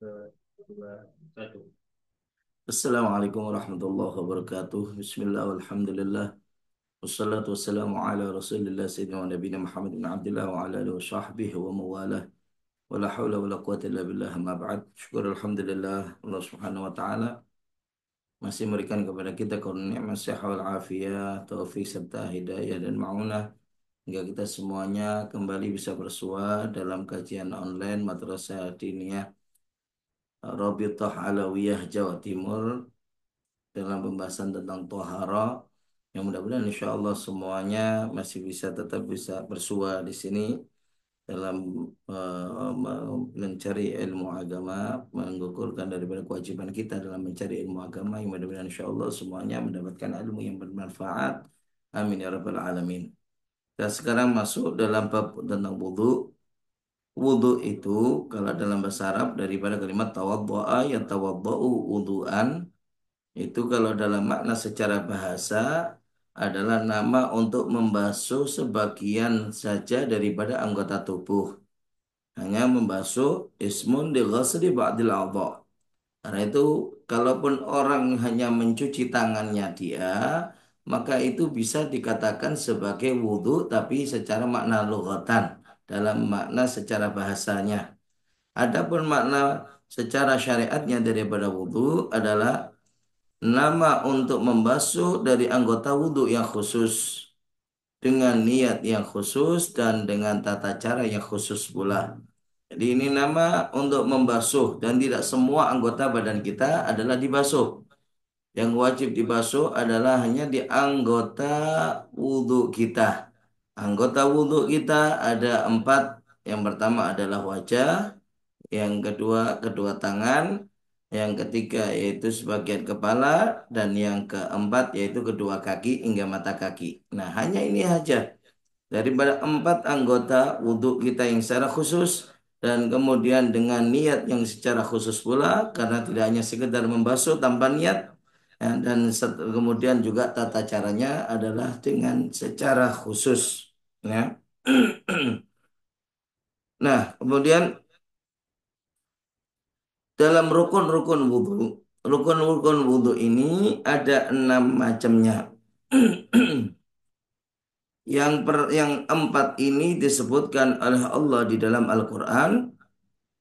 Dua, satu. Assalamualaikum warahmatullahi wabarakatuh. Bismillah walhamdulillah. Wassalatu wassalamu ala rasulillah sayyidina wa nabiyina Muhammad bin Abdullah wa ala alihi wa sahbihi wa mawalah. Wa la hawla wa la quwata illa billah ma ba'd. Syukur alhamdulillah Allah subhanahu wa ta'ala masih memberikan kepada kita karunia sehat wal afiyah, taufik serta hidayah dan ma'unah hingga kita semuanya kembali bisa bersua dalam kajian online Madrasah Diniyah Rabithah Alawiyah Jawa Timur dalam pembahasan tentang tohara yang mudah-mudahan insya Allah semuanya masih bisa tetap bisa bersua di sini dalam mencari ilmu agama, menggugurkan daripada kewajiban kita dalam mencari ilmu agama yang mudah-mudahan insya Allah semuanya mendapatkan ilmu yang bermanfaat. Amin ya rabbal alamin. Dan sekarang masuk dalam bab tentang wudhu. Wudhu itu kalau dalam bahasa Arab daripada kalimat tawaddu'a ya tawaddu'u wudhu'an. Itu kalau dalam makna secara bahasa adalah nama untuk membasuh sebagian saja daripada anggota tubuh. Hanya membasuh ismun di ghasli ba'dil a'dha. Karena itu kalaupun orang hanya mencuci tangannya dia, maka itu bisa dikatakan sebagai wudhu tapi secara makna lughatan, dalam makna secara bahasanya. Adapun makna secara syariatnya daripada wudhu adalah nama untuk membasuh dari anggota wudhu yang khusus dengan niat yang khusus dan dengan tata cara yang khusus pula. Jadi ini nama untuk membasuh dan tidak semua anggota badan kita adalah dibasuh. Yang wajib dibasuh adalah hanya di anggota wudhu kita. Anggota wudhu kita ada empat. Yang pertama adalah wajah, yang kedua kedua tangan, yang ketiga yaitu sebagian kepala, dan yang keempat yaitu kedua kaki hingga mata kaki. Nah, hanya ini saja daripada empat anggota wudhu kita yang secara khusus dan kemudian dengan niat yang secara khusus pula karena tidak hanya sekedar membasuh tanpa niat ya, dan kemudian juga tata caranya adalah dengan secara khusus ya. Nah, kemudian dalam rukun-rukun wudhu ini ada enam macamnya. Yang empat ini disebutkan oleh Allah di dalam Al-Quran,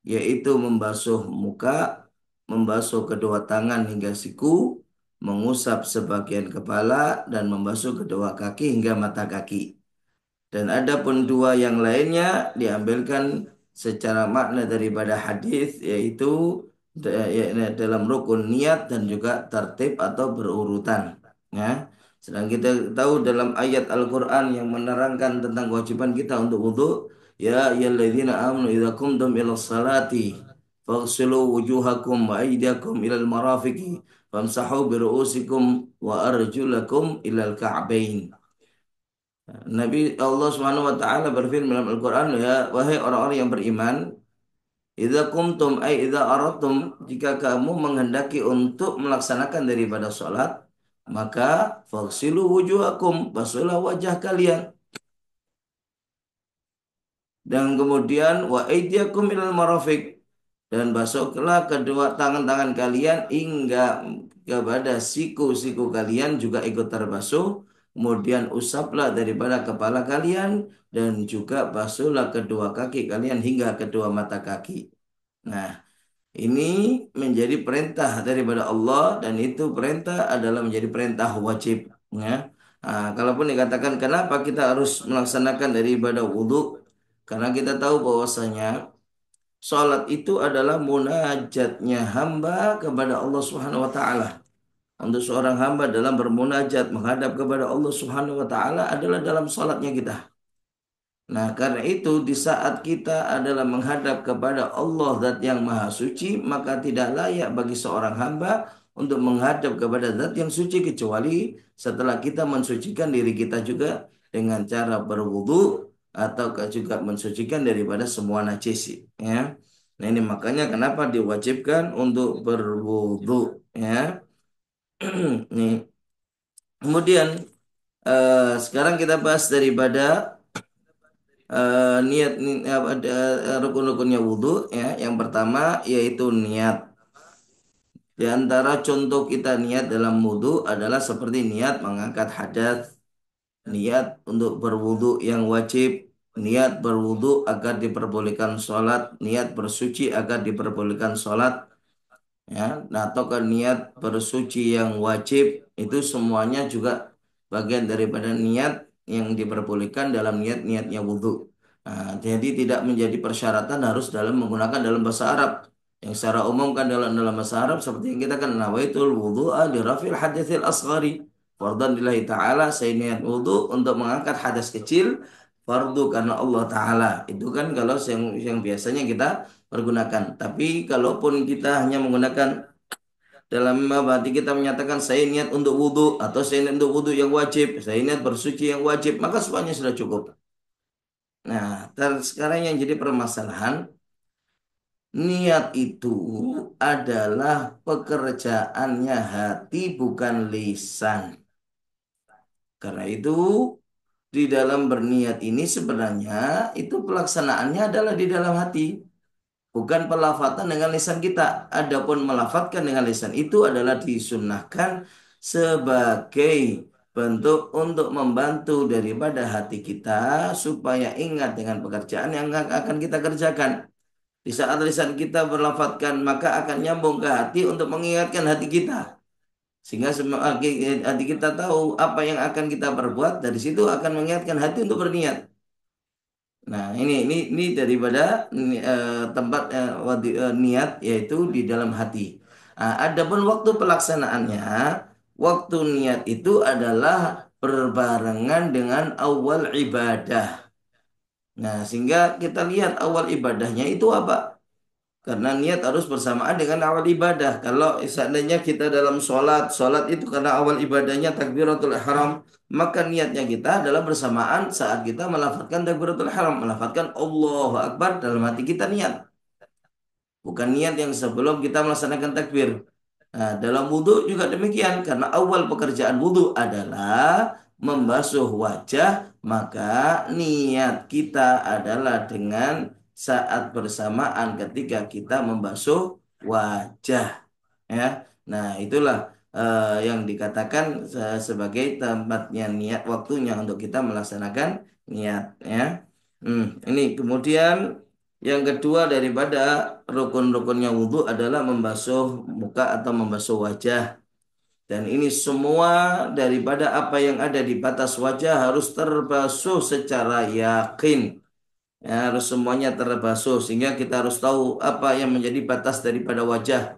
yaitu membasuh muka, membasuh kedua tangan hingga siku, mengusap sebagian kepala, dan membasuh kedua kaki hingga mata kaki. Dan adapun dua yang lainnya diambilkan secara makna daripada hadis, yaitu dalam rukun niat dan juga tertib atau berurutan. Ya. Sedang kita tahu dalam ayat Al-Quran yang menerangkan tentang kewajiban kita untuk wudhu, ya ayyuhalladzina amanu idza qumtum ila salati faghsilu wujuhakum wa aydiyakum ilal marafiqi famsahu bi ru'usikum wa arjulakum ilal ka'bain. Nabi Allah Subhanahu wa taala berfirman dalam Al-Qur'an, ya wahai orang-orang yang beriman, idza kumtum ay idza aradtum, jika kamu menghendaki untuk melaksanakan daripada salat, maka faghsilu wujuhakum, basuhlah wajah kalian, dan kemudian wa aydiyakum ilal marafiq, dan basuhlah kedua tangan-tangan kalian hingga kepada siku-siku kalian juga ikut terbasuh. Kemudian usaplah daripada kepala kalian dan juga basuhlah kedua kaki kalian hingga kedua mata kaki. Nah, ini menjadi perintah daripada Allah dan itu perintah adalah menjadi perintah wajib. Ya. Nah, kalaupun dikatakan kenapa kita harus melaksanakan daripada wudhu, karena kita tahu bahwasanya salat itu adalah munajatnya hamba kepada Allah Subhanahu wa taala. Untuk seorang hamba dalam bermunajat menghadap kepada Allah Subhanahu wa taala adalah dalam salatnya kita. Nah, karena itu di saat kita adalah menghadap kepada Allah Zat yang Maha Suci, maka tidak layak bagi seorang hamba untuk menghadap kepada Zat yang suci kecuali setelah kita mensucikan diri kita juga dengan cara berwudu atau juga mensucikan daripada semua najis ya. Nah, ini makanya kenapa diwajibkan untuk berwudu ya. Nih. Kemudian sekarang kita bahas daripada niat rukun-rukunnya wudhu ya. Yang pertama yaitu niat. Di antara contoh kita niat dalam wudhu adalah seperti niat mengangkat hadas, niat untuk berwudhu yang wajib, niat berwudhu agar diperbolehkan sholat, niat bersuci agar diperbolehkan sholat, ya. Nah, atau ke niat bersuci yang wajib itu semuanya juga bagian daripada niat yang diperbolehkan dalam niat-niatnya wudhu. Nah, jadi tidak menjadi persyaratan harus dalam menggunakan dalam bahasa Arab. Yang secara umum kan dalam bahasa Arab seperti yang kita kan nawaitul wudhu'a li rafil haditsil asghari. Fardhan lillahi ta'ala, saya niat wudhu untuk mengangkat hadas kecil fardu karena Allah Ta'ala. Itu kan kalau yang biasanya kita pergunakan. Tapi kalaupun kita hanya menggunakan dalam hati kita menyatakan saya niat untuk wudhu atau saya niat untuk wudhu yang wajib, saya niat bersuci yang wajib, maka semuanya sudah cukup. Nah, sekarang yang jadi permasalahan, niat itu adalah pekerjaannya hati bukan lisan. Karena itu di dalam berniat ini sebenarnya itu pelaksanaannya adalah di dalam hati. Bukan pelafatan dengan lisan kita. Adapun melafatkan dengan lisan itu adalah disunnahkan sebagai bentuk untuk membantu daripada hati kita supaya ingat dengan pekerjaan yang akan kita kerjakan. Di saat lisan kita berlafatkan maka akan nyambung ke hati untuk mengingatkan hati kita. Sehingga semua hati kita tahu apa yang akan kita perbuat, dari situ akan mengingatkan hati untuk berniat. Nah, ini daripada tempat niat yaitu di dalam hati. Nah, adapun waktu pelaksanaannya, waktu niat itu adalah berbarengan dengan awal ibadah. Nah, sehingga kita lihat awal ibadahnya itu apa? Karena niat harus bersamaan dengan awal ibadah. Kalau seandainya kita dalam sholat, sholat itu karena awal ibadahnya takbiratul ihram, maka niatnya kita adalah bersamaan saat kita melafazkan takbiratul ihram, melafazkan Allahu Akbar dalam hati kita niat. Bukan niat yang sebelum kita melaksanakan takbir. Nah, dalam wudhu juga demikian, karena awal pekerjaan wudhu adalah membasuh wajah, maka niat kita adalah dengan saat bersamaan ketika kita membasuh wajah. Ya, nah itulah yang dikatakan sebagai tempatnya niat, waktunya untuk kita melaksanakan niat. Ya, ini kemudian yang kedua daripada rukun-rukunnya wudhu adalah membasuh muka atau membasuh wajah. Dan ini semua daripada apa yang ada di batas wajah harus terbasuh secara yakin. Ya, harus semuanya terbasuh sehingga kita harus tahu apa yang menjadi batas daripada wajah.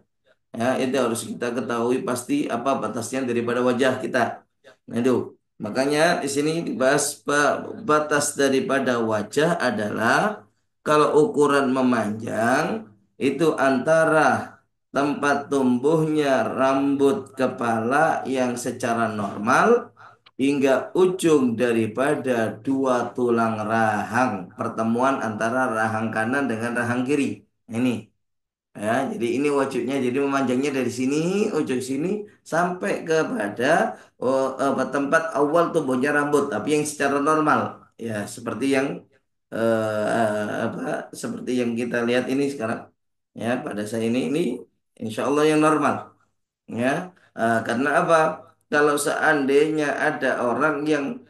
Ya, itu harus kita ketahui pasti apa batasnya daripada wajah kita. Nah, itu. Makanya di sini dibahas batas daripada wajah adalah kalau ukuran memanjang itu antara tempat tumbuhnya rambut kepala yang secara normal hingga ujung daripada dua tulang rahang, pertemuan antara rahang kanan dengan rahang kiri. Nah, ini. Ya, jadi ini wajibnya. Jadi memanjangnya dari sini, ujung sini sampai kepada tempat awal tumbuhnya rambut, tapi yang secara normal. Ya, seperti yang apa? Seperti yang kita lihat ini sekarang. Ya, pada saya ini insya Allah yang normal. Ya, karena apa? Kalau seandainya ada orang yang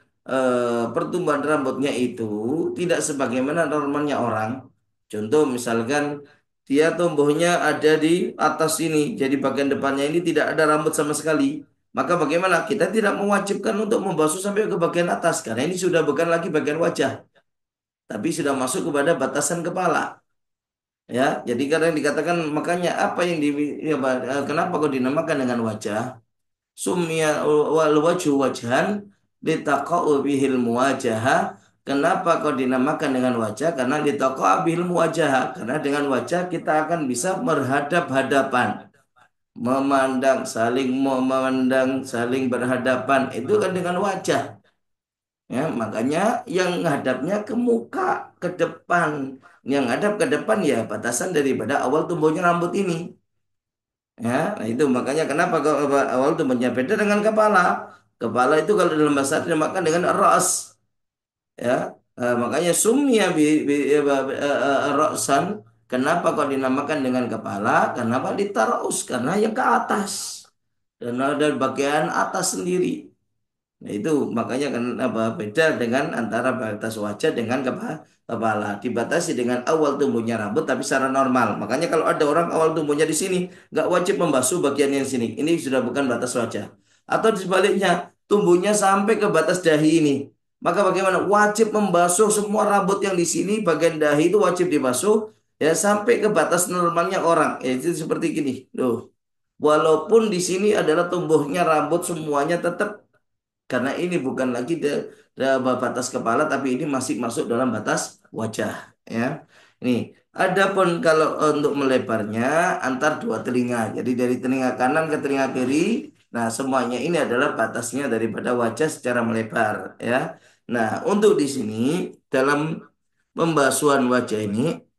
pertumbuhan rambutnya itu tidak sebagaimana normalnya orang, contoh misalkan dia tumbuhnya ada di atas ini, jadi bagian depannya ini tidak ada rambut sama sekali, maka bagaimana? Kita tidak mewajibkan untuk membasuh sampai ke bagian atas, karena ini sudah bukan lagi bagian wajah, tapi sudah masuk kepada batasan kepala. Ya, jadi karena dikatakan makanya apa yang kenapa kok dinamakan dengan wajah? Sumya wal wajhu wajhan litaqa'u bihil muwajahah. Kenapa kau dinamakan dengan wajah? Karena litaqa'u bihil muwajahah. Karena dengan wajah kita akan bisa berhadap-hadapan, memandang, saling berhadapan. Itu kan dengan wajah. Ya, makanya yang hadapnya ke muka, ke depan. Yang hadap ke depan ya batasan daripada awal tumbuhnya rambut ini. Ya, nah itu makanya kenapa awal itu beda dengan kepala. Kepala itu kalau dalam bahasa Arab dinamakan dengan ras, ya. Makanya sumya ra'san. Kenapa kok dinamakan dengan kepala? Kenapa ditaraus? Karena yang ke atas. Dan ada bagian atas sendiri. Nah, itu makanya kan apa beda dengan antara batas wajah dengan kepala. Dibatasi dengan awal tumbuhnya rambut tapi secara normal. Makanya kalau ada orang awal tumbuhnya di sini, nggak wajib membasuh bagian yang sini. Ini sudah bukan batas wajah. Atau sebaliknya, tumbuhnya sampai ke batas dahi ini. Maka bagaimana? Wajib membasuh semua rambut yang di sini, bagian dahi itu wajib dibasuh ya sampai ke batas normalnya orang. Ya, itu seperti gini. Loh. Walaupun di sini adalah tumbuhnya rambut semuanya tetap karena ini bukan lagi batas kepala, tapi ini masih masuk dalam batas wajah. Ya, ini. Adapun kalau untuk melebarnya antar dua telinga, jadi dari telinga kanan ke telinga kiri, nah semuanya ini adalah batasnya daripada wajah secara melebar. Ya, nah untuk di sini dalam pembasuhan wajah ini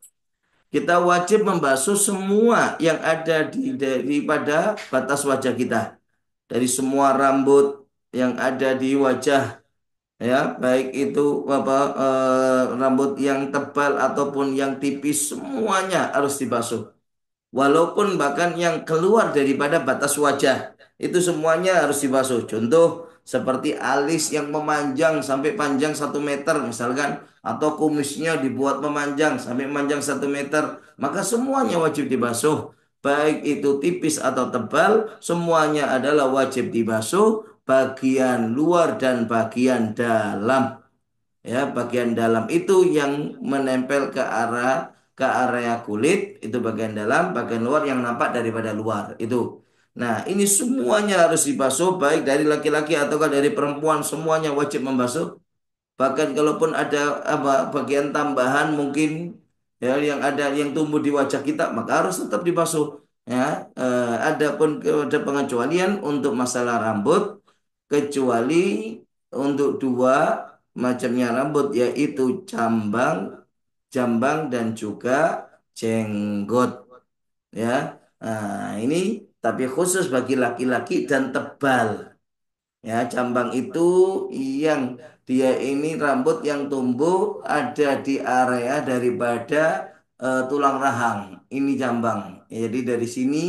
kita wajib membasuh semua yang ada daripada batas wajah kita dari semua rambut yang ada di wajah ya baik itu apa rambut yang tebal ataupun yang tipis semuanya harus dibasuh walaupun bahkan yang keluar daripada batas wajah itu semuanya harus dibasuh. Contoh seperti alis yang memanjang sampai panjang 1 meter misalkan, atau kumisnya dibuat memanjang sampai panjang 1 meter, maka semuanya wajib dibasuh. Baik itu tipis atau tebal, semuanya adalah wajib dibasuh, bagian luar dan bagian dalam. Ya, bagian dalam itu yang menempel ke area kulit itu bagian dalam, bagian luar yang nampak daripada luar itu. Nah, ini semuanya harus dibasuh baik dari laki-laki ataukah dari perempuan, semuanya wajib membasuh. Bahkan kalaupun ada apa bagian tambahan mungkin ya yang ada yang tumbuh di wajah kita, maka harus tetap dibasuh. Ya, adapun ada pengecualian untuk masalah rambut, kecuali untuk dua macamnya rambut yaitu jambang, jambang dan juga jenggot. Ya, nah, ini tapi khusus bagi laki-laki dan tebal. Ya, jambang itu yang dia ini rambut yang tumbuh ada di area daripada tulang rahang. Ini jambang. Ya, jadi dari sini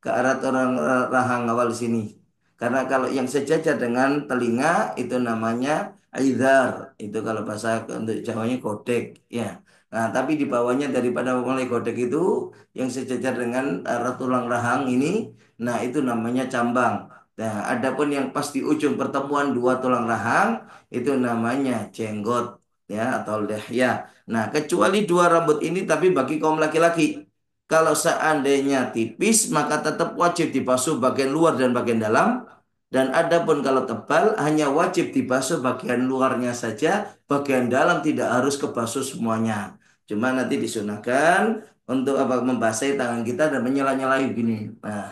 ke arah tulang rahang awal sini. Karena kalau yang sejajar dengan telinga itu namanya aizar. Itu kalau bahasa untuk Jawanya kodek. Ya. Nah, tapi di bawahnya daripada mulai kodek itu yang sejajar dengan arah tulang rahang ini, nah itu namanya cambang. Nah, adapun yang pas di ujung pertemuan dua tulang rahang itu namanya jenggot ya atau lihya. Nah, kecuali dua rambut ini tapi bagi kaum laki-laki. Kalau seandainya tipis maka tetap wajib dibasuh bagian luar dan bagian dalam. Dan adapun kalau tebal hanya wajib dibasuh bagian luarnya saja, bagian dalam tidak harus kebasuh semuanya. Cuma nanti disunahkan untuk apa membasahi tangan kita dan menyela-nyelai begini. Nah,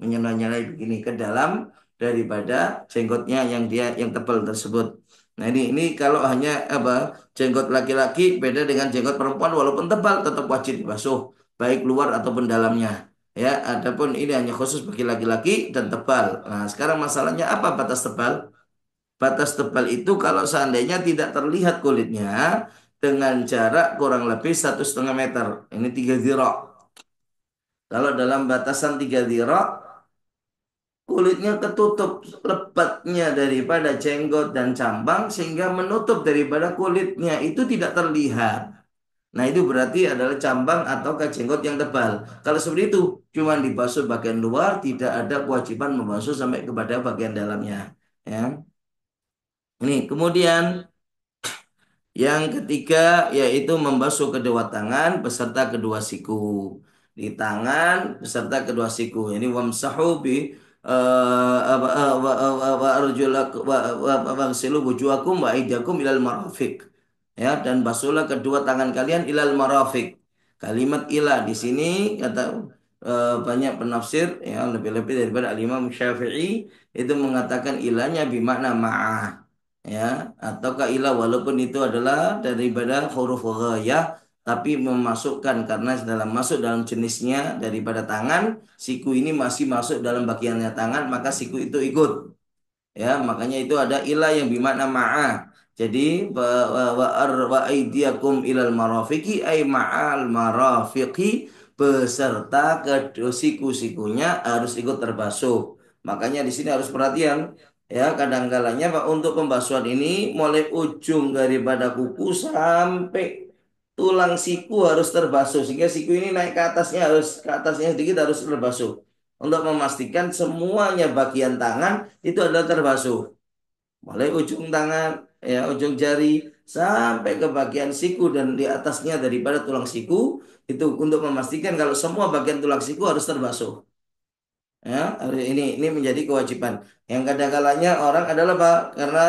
menyela-nyelai begini ke dalam daripada jenggotnya yang dia yang tebal tersebut. Nah ini kalau hanya apa jenggot laki-laki beda dengan jenggot perempuan walaupun tebal tetap wajib dibasuh baik luar ataupun dalamnya. Ya, adapun ini hanya khusus bagi laki-laki dan tebal. Nah, sekarang masalahnya apa batas tebal? Batas tebal itu kalau seandainya tidak terlihat kulitnya dengan jarak kurang lebih 1,5 meter. Ini 3 zira. Kalau dalam batasan 3 zira kulitnya ketutup lebatnya daripada jenggot dan cambang sehingga menutup daripada kulitnya itu tidak terlihat. Nah itu berarti adalah cambang atau jenggot yang tebal. Kalau seperti itu cuma dibasuh bagian luar tidak ada kewajiban membasuh sampai kepada bagian dalamnya. Ya. Ini kemudian yang ketiga yaitu membasuh kedua tangan beserta kedua siku. Di tangan beserta kedua siku. Ini wamsahu bi wa arjulakum wa wagsilu wujuhakum wa aydiyakum ilal marafiq. Ya, dan basuhlah kedua tangan kalian ilal marafiq. Kalimat ilah di sini kata banyak penafsir ya lebih-lebih daripada Al-Imam Syafi'i itu mengatakan ilahnya bermakna ma'ah ya atau kailah walaupun itu adalah daripada huruf ghayah tapi memasukkan karena dalam masuk dalam jenisnya daripada tangan siku ini masih masuk dalam bagiannya tangan maka siku itu ikut ya makanya itu ada ilah yang bermakna ma'a Jadi wa aidiakum ilal marafiqi ay ma'al marafiqi beserta siku-sikunya harus ikut terbasuh. Makanya di sini harus perhatian ya kadang-kalanya Pak untuk pembasuhan ini mulai ujung daripada kuku sampai tulang siku harus terbasuh sehingga siku ini naik ke atasnya sedikit harus terbasuh untuk memastikan semuanya bagian tangan itu adalah terbasuh mulai ujung tangan, ya ujung jari sampai ke bagian siku dan di atasnya daripada tulang siku itu untuk memastikan kalau semua bagian tulang siku harus terbasuh. Ya, ini menjadi kewajiban. Yang kadang-kalanya orang adalah Pak karena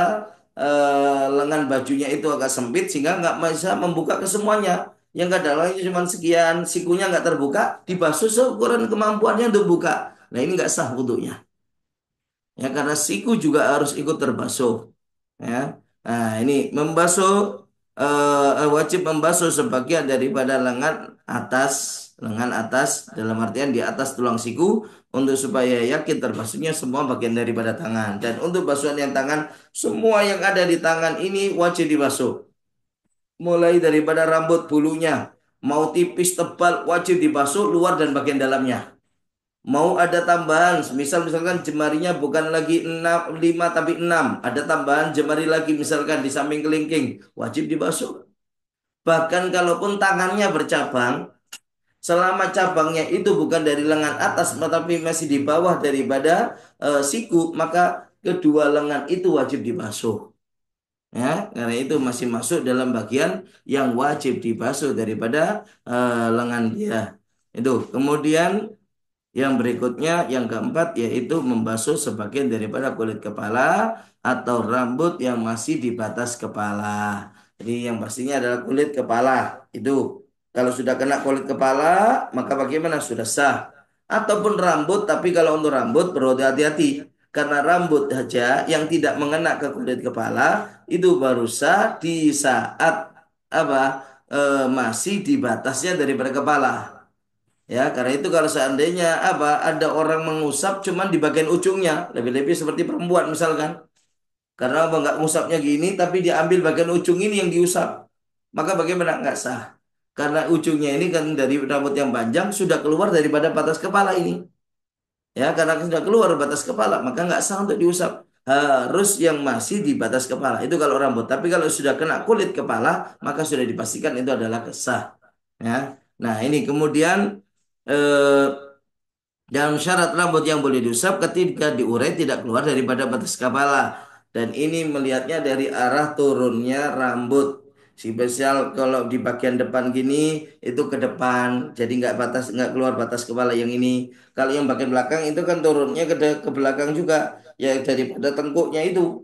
lengan bajunya itu agak sempit sehingga nggak bisa membuka ke semuanya. Yang kadang-kadang cuma sekian, sikunya nggak terbuka, dibasuh seukuran kemampuannya untuk buka. Nah ini nggak sah wudhunya. Ya karena siku juga harus ikut terbasuh. Ya. Nah, ini membasuh wajib membasuh sebagian daripada lengan atas dalam artian di atas tulang siku untuk supaya yakin terbasuhnya semua bagian daripada tangan dan untuk basuhan yang tangan semua yang ada di tangan ini wajib dibasuh mulai daripada rambut bulunya mau tipis tebal wajib dibasuh luar dan bagian dalamnya mau ada tambahan, misalkan jemarinya bukan lagi 6, 5 tapi 6. Ada tambahan jemari lagi misalkan di samping kelingking, wajib dibasuh. Bahkan kalaupun tangannya bercabang, selama cabangnya itu bukan dari lengan atas tetapi masih di bawah daripada siku, maka kedua lengan itu wajib dibasuh. Ya, karena itu masih masuk dalam bagian yang wajib dibasuh daripada lengan dia. Itu. Kemudian yang berikutnya, yang keempat, yaitu membasuh sebagian daripada kulit kepala atau rambut yang masih di batas kepala. Jadi yang pastinya adalah kulit kepala. Itu kalau sudah kena kulit kepala, maka bagaimana? Sudah sah. Ataupun rambut, tapi kalau untuk rambut perlu hati-hati. Karena rambut saja yang tidak mengena ke kulit kepala itu baru sah di saat apa masih di batasnya daripada kepala. Ya, karena itu kalau seandainya ada orang mengusap cuman di bagian ujungnya, lebih-lebih seperti perempuan misalkan. Karena nggak ngusapnya gini, tapi diambil bagian ujung ini yang diusap. Maka bagaimana? Nggak sah. Karena ujungnya ini kan dari rambut yang panjang sudah keluar daripada batas kepala ini. Ya, karena sudah keluar batas kepala, maka nggak sah untuk diusap. Harus yang masih di batas kepala. Itu kalau rambut. Tapi kalau sudah kena kulit kepala, maka sudah dipastikan itu adalah kesah. Ya. Nah, ini kemudian eh, dalam syarat rambut yang boleh diusap ketika diurai tidak keluar daripada batas kepala. Dan ini melihatnya dari arah turunnya rambut. Spesial kalau di bagian depan gini itu ke depan, jadi nggak keluar batas kepala yang ini. Kalau yang bagian belakang itu kan turunnya ke belakang juga, ya daripada tengkuknya itu.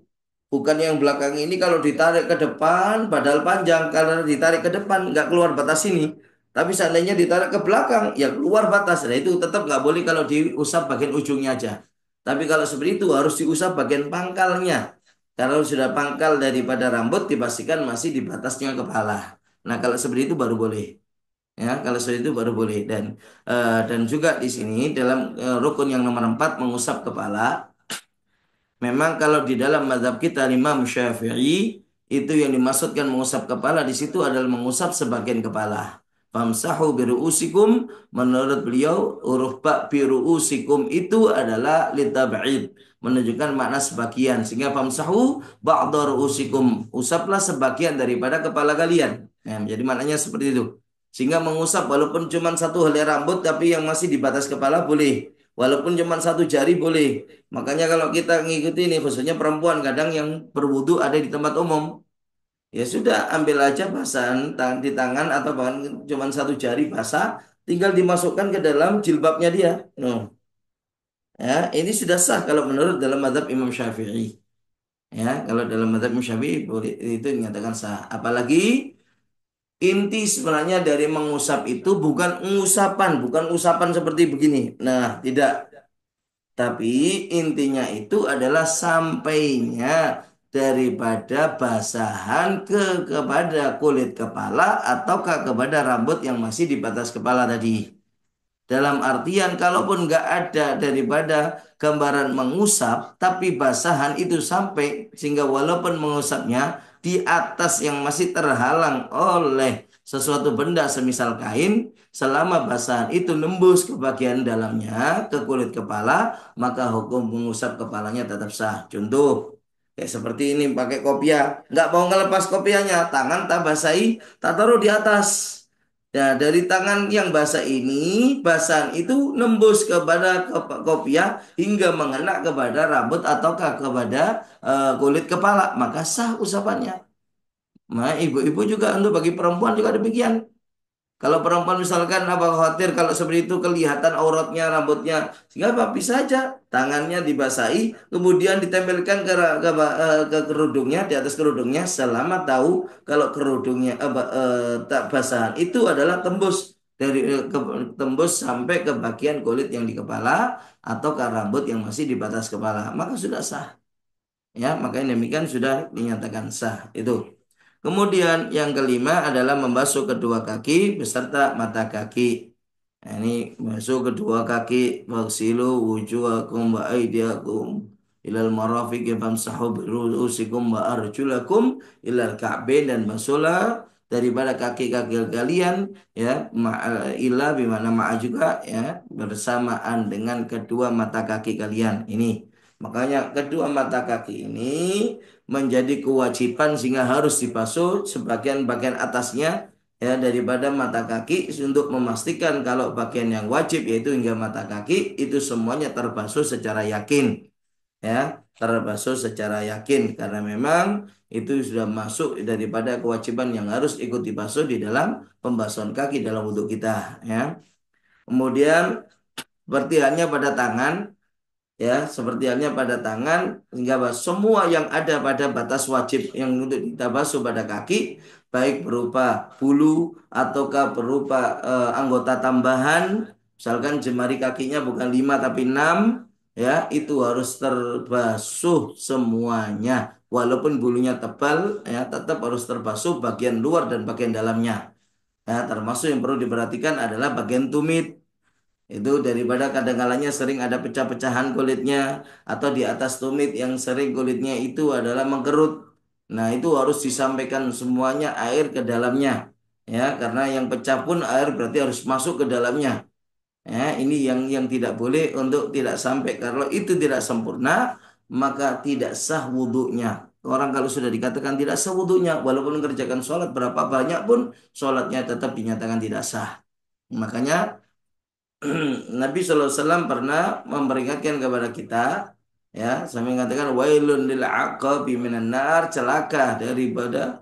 Bukan yang belakang ini kalau ditarik ke depan, padahal panjang. Kalau ditarik ke depan nggak keluar batas ini. Tapi seandainya ditarik ke belakang, ya keluar batas. Nah itu tetap nggak boleh kalau diusap bagian ujungnya aja. Tapi kalau seperti itu harus diusap bagian pangkalnya. Kalau sudah pangkal daripada rambut dipastikan masih di batasnya kepala. Nah kalau seperti itu baru boleh. Ya, kalau seperti itu baru boleh dan juga di sini dalam rukun yang nomor 4 mengusap kepala. Memang kalau di dalam mazhab kita Imam Syafi'i itu yang dimaksudkan mengusap kepala di situ adalah mengusap sebagian kepala. Famsahu biru'usikum menurut beliau huruf ba biru'usikum itu adalah litab'id menunjukkan makna sebagian sehingga famsahu ba'da ru'usikum usaplah sebagian daripada kepala kalian. Nah, jadi maknanya seperti itu. Sehingga mengusap walaupun cuma satu helai rambut tapi yang masih di batas kepala boleh. Walaupun cuma satu jari boleh. Makanya kalau kita ngikuti ini khususnya perempuan kadang yang berwudu ada di tempat umum. Ya sudah ambil aja basahan di tangan atau bahkan cuma satu jari basah tinggal dimasukkan ke dalam jilbabnya dia. No. Ya, ini sudah sah kalau menurut dalam mazhab Imam Syafi'i. Ya, kalau dalam mazhab Imam Syafi'i boleh itu dinyatakan sah. Apalagi inti sebenarnya dari mengusap itu bukan usapan seperti begini. Nah, tidak. Tapi intinya itu adalah sampainya daripada basahan kepada kulit kepala ataukah kepada rambut yang masih di batas kepala tadi. Dalam artian kalaupun nggak ada daripada gambaran mengusap, tapi basahan itu sampai sehingga walaupun mengusapnya di atas yang masih terhalang oleh sesuatu benda semisal kain, selama basahan itu nembus ke bagian dalamnya, ke kulit kepala, maka hukum mengusap kepalanya tetap sah. Contoh, kayak seperti ini pakai kopiah, nggak mau ngelepas kopiahnya, tangan tak basahi, tak taruh di atas. Ya, dari tangan yang basah ini, basahan itu nembus kepada kopiah hingga mengena kepada rambut ataukah kepada kulit kepala, maka sah usapannya. Nah, ibu-ibu juga untuk bagi perempuan juga demikian. Kalau perempuan misalkan apa khawatir kalau seperti itu kelihatan auratnya, rambutnya, sehingga apa bisa aja tangannya dibasahi, kemudian ditempelkan ke kerudungnya, di atas kerudungnya, selama tahu kalau kerudungnya tak basahan itu adalah tembus tembus sampai ke bagian kulit yang di kepala atau ke rambut yang masih di batas kepala, maka sudah sah. Ya, makanya demikian sudah dinyatakan sah itu. Kemudian yang kelima adalah membasuh kedua kaki beserta mata kaki. Nah, ini basuh kedua kaki, waghsilu wujuhakum wa aydiyakum ilal marafiq famsahu bi ru'usikum wa arjulakum ilal ka'bain, dan basuhlah daripada kaki-kaki kalian ya ila bimana ma'a juga ya bersamaan dengan kedua mata kaki kalian. Ini makanya kedua mata kaki ini menjadi kewajiban sehingga harus dibasuh sebagian bagian atasnya ya daripada mata kaki untuk memastikan kalau bagian yang wajib yaitu hingga mata kaki itu semuanya terbasuh secara yakin ya, terbasuh secara yakin karena memang itu sudah masuk daripada kewajiban yang harus ikut dibasuh di dalam pembasuhan kaki dalam wudhu kita ya. Kemudian seperti halnya pada tangan ya, seperti halnya pada tangan, sehingga semua yang ada pada batas wajib yang untuk kita basuh pada kaki, baik berupa bulu ataukah berupa anggota tambahan, misalkan jemari kakinya bukan 5 tapi 6, ya itu harus terbasuh semuanya, walaupun bulunya tebal ya tetap harus terbasuh bagian luar dan bagian dalamnya. Ya, termasuk yang perlu diperhatikan adalah bagian tumit. Itu daripada kadang-kalanya sering ada pecah-pecahan kulitnya atau di atas tumit yang sering kulitnya itu adalah mengkerut. Nah, itu harus disampaikan semuanya air ke dalamnya. Ya, karena yang pecah pun air berarti harus masuk ke dalamnya. Ya, ini yang tidak boleh untuk tidak sampai. Kalau itu tidak sempurna, maka tidak sah wudhunya. Orang kalau sudah dikatakan tidak sah wudhunya, walaupun mengerjakan sholat berapa banyak pun, sholatnya tetap dinyatakan tidak sah. Makanya Nabi SAW pernah memperingatkan kepada kita ya sambil mengatakan wailun lil aqabi minan nar, celaka daripada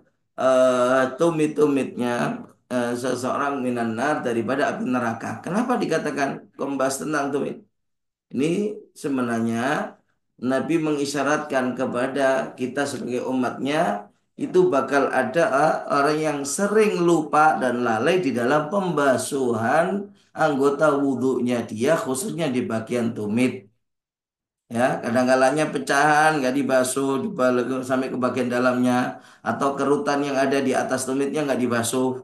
tumit-tumitnya seseorang minan nar, daripada api neraka. Kenapa dikatakan membahas tentang tumit? Ini sebenarnya Nabi mengisyaratkan kepada kita sebagai umatnya itu bakal ada orang yang sering lupa dan lalai di dalam pembasuhan anggota wudhunya dia khususnya di bagian tumit. Ya, kadang-kalanya pecahan nggak dibasuh sampai ke bagian dalamnya atau kerutan yang ada di atas tumitnya nggak dibasuh.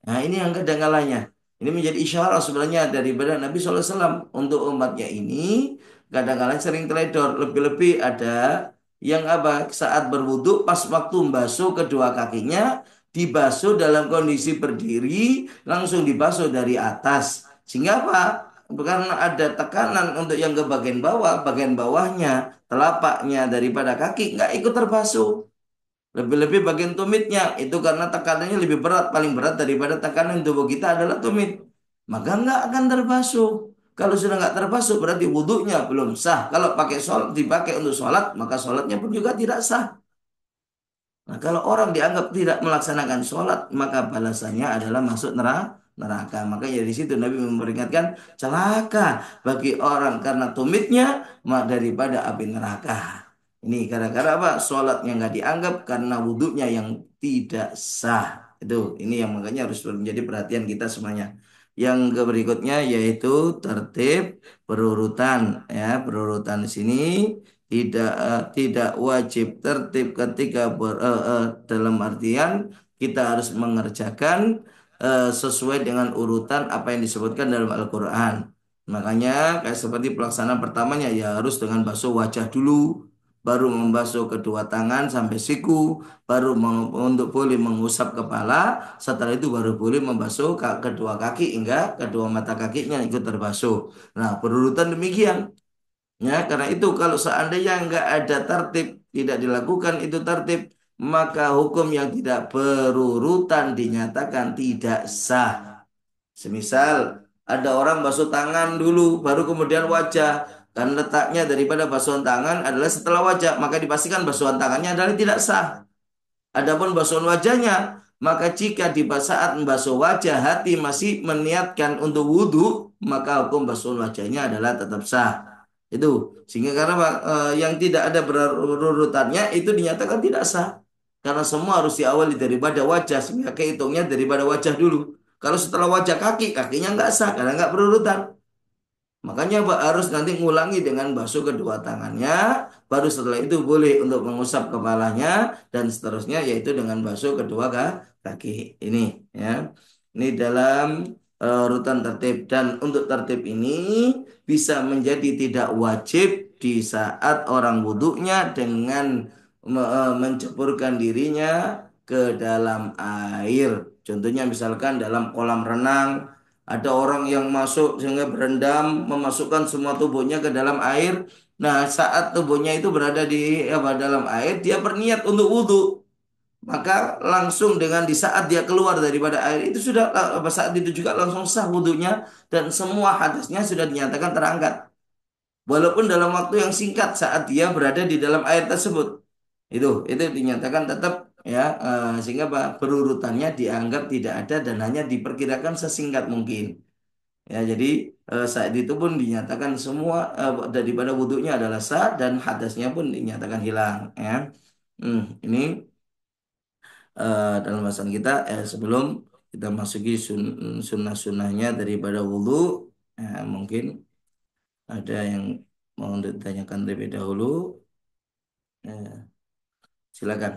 Nah, ini yang kadang-kalanya. Ini menjadi isyarat sebenarnya daripada Nabi SAW untuk umatnya ini kadang-kadang sering teledor. Lebih-lebih ada yang apa saat berwudu pas waktu membasuh kedua kakinya dibasuh dalam kondisi berdiri, langsung dibasuh dari atas. Sehingga apa? Karena ada tekanan untuk yang ke bagian bawah, bagian bawahnya, telapaknya daripada kaki nggak ikut terbasuh. Lebih-lebih bagian tumitnya itu karena tekanannya lebih berat, paling berat daripada tekanan tubuh kita adalah tumit. Maka nggak akan terbasuh. Kalau sudah nggak terbasuh berarti wudhunya belum sah. Kalau pakai sholat dipakai untuk sholat maka sholatnya pun juga tidak sah. Nah, kalau orang dianggap tidak melaksanakan sholat, maka balasannya adalah masuk neraka. Makanya dari situ Nabi memperingatkan, celaka bagi orang karena tumitnya daripada api neraka. Ini gara-gara apa? Sholatnya nggak dianggap karena wudhunya yang tidak sah. Ini yang makanya harus menjadi perhatian kita semuanya. Yang berikutnya yaitu tertib berurutan. Ya, berurutan di sini tidak wajib tertib ketika dalam artian kita harus mengerjakan sesuai dengan urutan apa yang disebutkan dalam Al-Quran. Makanya kayak seperti pelaksanaan pertamanya ya harus dengan basuh wajah dulu, baru membasuh kedua tangan sampai siku, baru untuk boleh mengusap kepala, setelah itu baru boleh membasuh kedua kaki hingga kedua mata kakinya ikut terbasuh. Nah, berurutan demikian. Ya, karena itu kalau seandainya nggak ada tertib, tidak dilakukan itu tertib, maka hukum yang tidak berurutan dinyatakan tidak sah. Semisal ada orang basuh tangan dulu, baru kemudian wajah. Dan letaknya daripada basuhan tangan adalah setelah wajah, maka dipastikan basuhan tangannya adalah tidak sah. Adapun basuhan wajahnya, maka jika di saat membasuh wajah hati masih meniatkan untuk wudhu, maka hukum basuhan wajahnya adalah tetap sah. Itu sehingga karena yang tidak ada berurutannya itu dinyatakan tidak sah. Karena semua harus diawali daripada wajah sehingga kehitungnya daripada wajah dulu. Kalau setelah wajah kaki, kakinya nggak sah karena nggak berurutan. Makanya Pak harus nanti ngulangi dengan basuh kedua tangannya, baru setelah itu boleh untuk mengusap kepalanya dan seterusnya yaitu dengan basuh kedua kaki ini ya. Ini dalam rutan tertib dan untuk tertib ini bisa menjadi tidak wajib di saat orang wudhunya dengan menceburkan dirinya ke dalam air. Contohnya misalkan dalam kolam renang ada orang yang masuk sehingga berendam, memasukkan semua tubuhnya ke dalam air. Nah, saat tubuhnya itu berada di dalam air, dia berniat untuk wudhu. Maka langsung dengan di saat dia keluar daripada air itu sudah saat itu juga langsung sah wudhunya dan semua hadasnya sudah dinyatakan terangkat. Walaupun dalam waktu yang singkat saat dia berada di dalam air tersebut. Itu dinyatakan tetap ya sehingga berurutannya dianggap tidak ada dan hanya diperkirakan sesingkat mungkin. Ya, jadi saat itu pun dinyatakan semua daripada wudhunya adalah sah dan hadasnya pun dinyatakan hilang. Ya, ini dalam bahasan kita sebelum kita masuki sunnah-sunnahnya daripada wudhu, mungkin ada yang mau ditanyakan terlebih dahulu. Eh, Silakan.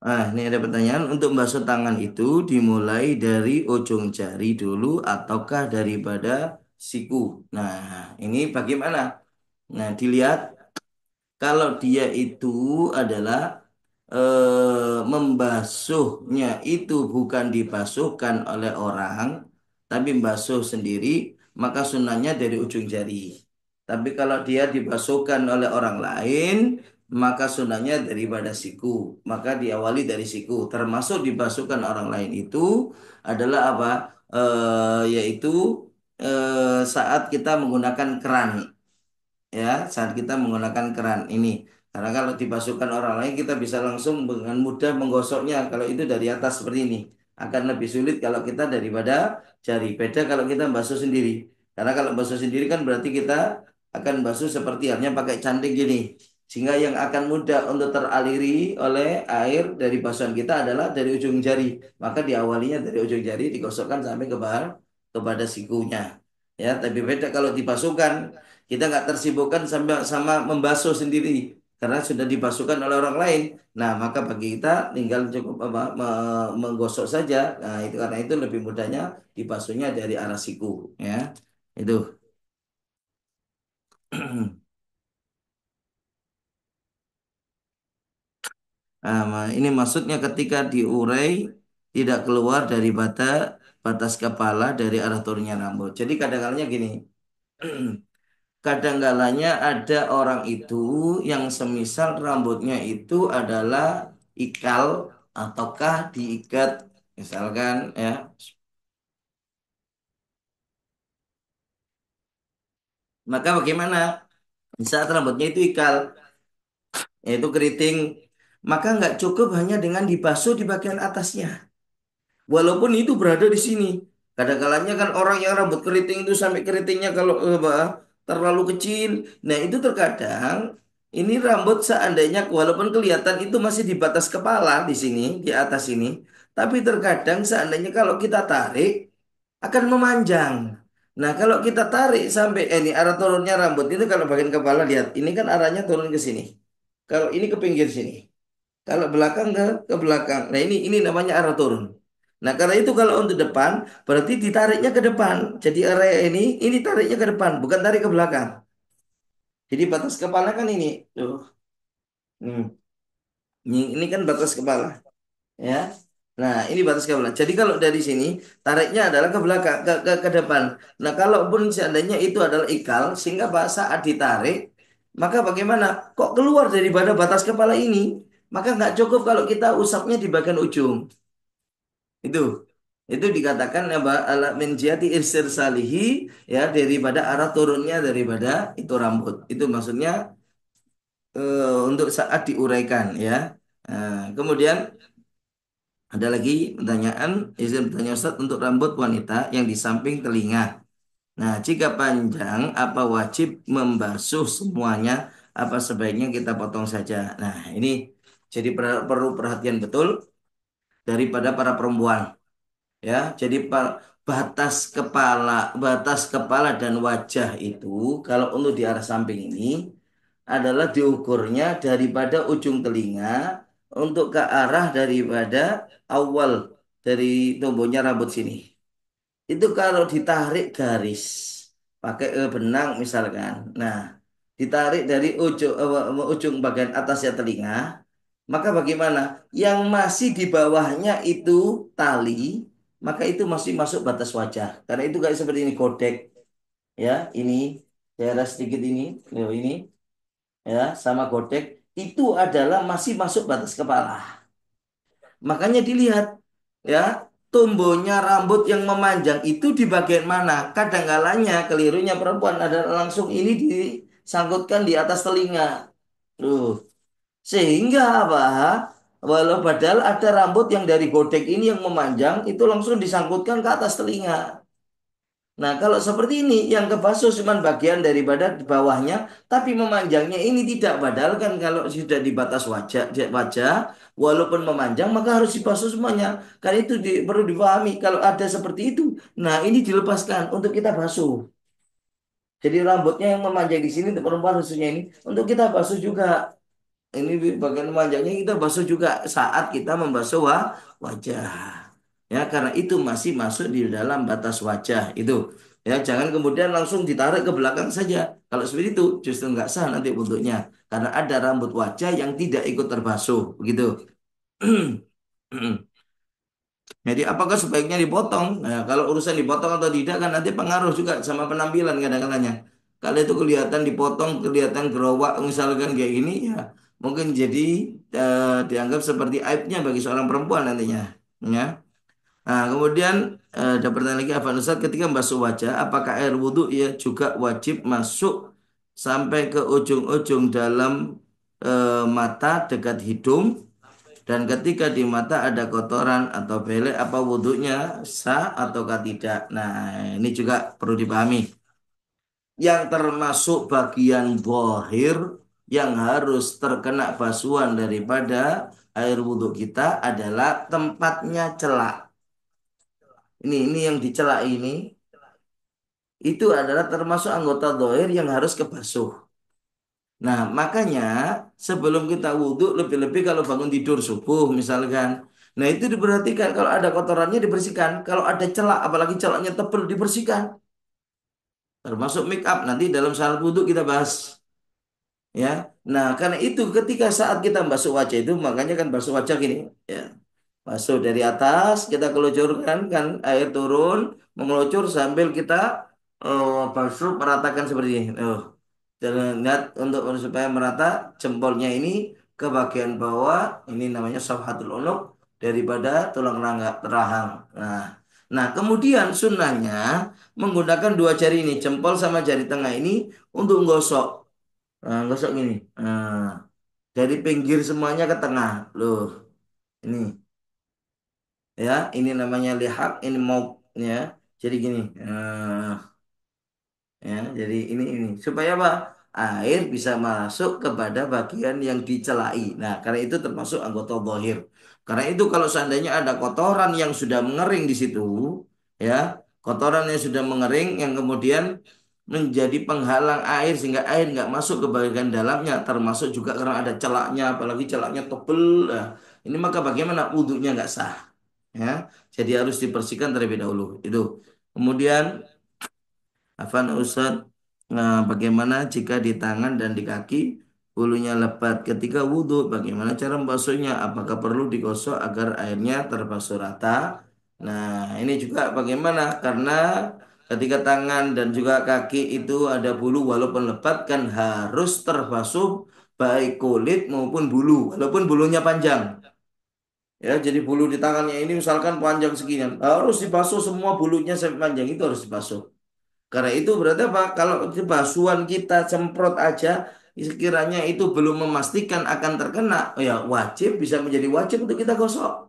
Ini ada pertanyaan untuk membasuh tangan itu dimulai dari ujung jari dulu ataukah daripada siku? Nah, ini bagaimana? Nah, dilihat kalau dia itu adalah membasuhnya itu bukan dibasuhkan oleh orang, tapi membasuh sendiri, maka sunnahnya dari ujung jari. Tapi kalau dia dibasuhkan oleh orang lain, maka sunnahnya daripada siku. Maka diawali dari siku. Termasuk dibasuhkan orang lain itu adalah apa? Yaitu saat kita menggunakan keran ya saat kita menggunakan keran ini karena kalau dipasukan orang lain kita bisa langsung dengan mudah menggosoknya kalau itu dari atas seperti ini akan lebih sulit kalau kita daripada jari beda kalau kita basuh sendiri karena kalau basuh sendiri kan berarti kita akan basuh seperti halnya pakai cantik gini sehingga yang akan mudah untuk teraliri oleh air dari basuhan kita adalah dari ujung jari maka diawalinya dari ujung jari digosokkan sampai ke bawah kepada sikunya ya tapi beda kalau dibasuhkan kita nggak tersibukkan sama, sama membasuh sendiri karena sudah dibasuhkan oleh orang lain. Nah, maka bagi kita tinggal cukup apa, menggosok saja. Nah, itu karena itu lebih mudahnya dibasuhnya dari arah siku, ya. Itu. Ini maksudnya ketika diurai tidak keluar dari batas kepala dari arah turunnya rambut. Jadi kadang-kadang gini. Kadang-kalanya ada orang itu yang semisal rambutnya itu adalah ikal ataukah diikat misalkan ya maka bagaimana saat rambutnya itu ikal yaitu keriting maka nggak cukup hanya dengan dibasuh di bagian atasnya walaupun itu berada di sini kadang-kalanya kan orang yang rambut keriting itu sampai keritingnya kalau terlalu kecil nah itu terkadang Ini rambut seandainya walaupun kelihatan itu masih di batas kepala di sini, di atas ini, tapi terkadang seandainya kalau kita tarik akan memanjang. Nah, kalau kita tarik sampai ini arah turunnya rambut itu kalau bagian kepala lihat, ini kan arahnya turun ke sini. Kalau ini ke pinggir sini. Kalau belakang ke belakang. Nah, ini namanya arah turun. Nah, karena itu kalau untuk depan berarti ditariknya ke depan. Jadi area ini tariknya ke depan, bukan tarik ke belakang. Jadi batas kepala kan ini. Tuh. Hmm. Ini kan batas kepala, ya. Nah, ini batas kepala. Jadi kalau dari sini tariknya adalah ke belakang, ke depan. Nah, kalaupun seandainya itu adalah ikal, sehingga saat ditarik, maka bagaimana? Kok keluar daripada batas kepala ini? Maka nggak cukup kalau kita usapnya di bagian ujung. Itu, itu dikatakan apa? Ala min jihati salihi, ya, daripada arah turunnya daripada itu rambut. Itu maksudnya untuk saat diuraikan, ya. Kemudian ada lagi pertanyaan, izin bertanya Ustaz untuk rambut wanita yang di samping telinga. Nah, jika panjang, apa wajib membasuh semuanya? Apa sebaiknya kita potong saja? Nah, ini jadi perlu perhatian betul daripada para perempuan, ya. Jadi batas kepala dan wajah itu kalau untuk di arah samping ini adalah diukurnya daripada ujung telinga untuk ke arah daripada awal dari tumbuhnya rambut sini. Itu kalau ditarik garis pakai benang misalkan. Nah, ditarik dari ujung bagian atasnya telinga, maka bagaimana? Yang masih di bawahnya itu tali, maka itu masih masuk batas wajah. Karena itu kayak seperti ini godek, ya, ini daerah sedikit ini, ini, ya, sama godek itu adalah masih masuk batas kepala. Makanya dilihat, ya, tumbuhnya rambut yang memanjang itu di bagian mana. Kadang-kalanya kelirunya perempuan adalah langsung ini disangkutkan di atas telinga. Loh, sehingga apa? Walau padahal ada rambut yang dari godek ini yang memanjang itu langsung disangkutkan ke atas telinga. Nah, kalau seperti ini yang kebasuh cuma bagian daripada di bawahnya, tapi memanjangnya ini tidak. Padahal kan kalau sudah di batas wajah, walaupun memanjang maka harus dibasuh semuanya. Karena itu perlu dipahami kalau ada seperti itu. Nah, ini dilepaskan untuk kita basuh. Jadi rambutnya yang memanjang di sini untuk perempuan khususnya ini untuk kita basuh juga. Ini bagian memanjangnya kita basuh juga saat kita membasuh wajah. Ya, karena itu masih masuk di dalam batas wajah itu. Ya, jangan kemudian langsung ditarik ke belakang saja. Kalau seperti itu justru nggak sah nanti bentuknya. Karena ada rambut wajah yang tidak ikut terbasuh, begitu. Jadi apakah sebaiknya dipotong? Nah, kalau urusan dipotong atau tidak kan nanti pengaruh juga sama penampilan kadang-kadangnya. Kalau itu kelihatan dipotong, kelihatan gerowak misalkan kayak gini ya, mungkin jadi dianggap seperti aibnya bagi seorang perempuan nantinya. Ya. Nah, kemudian ada pertanyaan lagi, Afan Ustaz, ketika membasuh wajah, apakah air wudhu ya juga wajib masuk sampai ke ujung-ujung dalam mata dekat hidung? Dan ketika di mata ada kotoran atau belek, apa wudhunya sah ataukah tidak? Nah, ini juga perlu dipahami. Yang termasuk bagian bohir yang harus terkena basuhan daripada air wudhu kita adalah tempatnya celak. Ini yang dicelak ini itu adalah termasuk anggota bohir yang harus kebasuh. Nah, makanya sebelum kita wudhu, lebih-lebih kalau bangun tidur subuh misalkan. Nah, itu diperhatikan kalau ada kotorannya dibersihkan. Kalau ada celak, apalagi celaknya tebal dibersihkan. Termasuk make up. Nanti dalam syarat wudhu kita bahas. Ya, nah karena itu ketika saat kita basuh wajah itu, makanya kan basuh wajah gini. Ya, masuk dari atas, kita kelucurkan kan air turun, mengelucur sambil kita basuh meratakan seperti ini. Dan lihat untuk supaya merata jempolnya ini ke bagian bawah, ini namanya safhatul unuk daripada tulang rahang. Nah, nah kemudian sunnahnya menggunakan dua jari ini, jempol sama jari tengah ini untuk gosok. Nah, gosok gini. Nah, dari pinggir semuanya ke tengah. Loh, ini. Ya, ini namanya lihat, ini mau, ya. Jadi gini, ya, jadi ini supaya apa? air bisa masuk kepada bagian yang dicelai. Nah, karena itu termasuk anggota zahir. Karena itu kalau seandainya ada kotoran yang sudah mengering di situ, ya, kotoran yang sudah mengering yang kemudian menjadi penghalang air sehingga air nggak masuk ke bagian dalamnya, termasuk juga karena ada celaknya, apalagi celaknya tebel. Nah, ini maka bagaimana wudhunya nggak sah, ya. Jadi harus dibersihkan terlebih dahulu. Itu. Kemudian Afan Ustaz, nah, bagaimana jika di tangan dan di kaki bulunya lebat ketika wudhu? Bagaimana cara membasuhnya? Apakah perlu digosok agar airnya terbasuh rata? Nah, ini juga bagaimana? Karena ketika tangan dan juga kaki itu ada bulu walaupun lebat kan harus terbasuh baik kulit maupun bulu, walaupun bulunya panjang. Ya, jadi bulu di tangannya ini misalkan panjang segini, harus dibasuh semua bulunya sampai panjang itu harus dibasuh. Karena itu berarti apa? Kalau basuhan kita semprot aja, sekiranya itu belum memastikan akan terkena, ya wajib bisa menjadi wajib untuk kita gosok.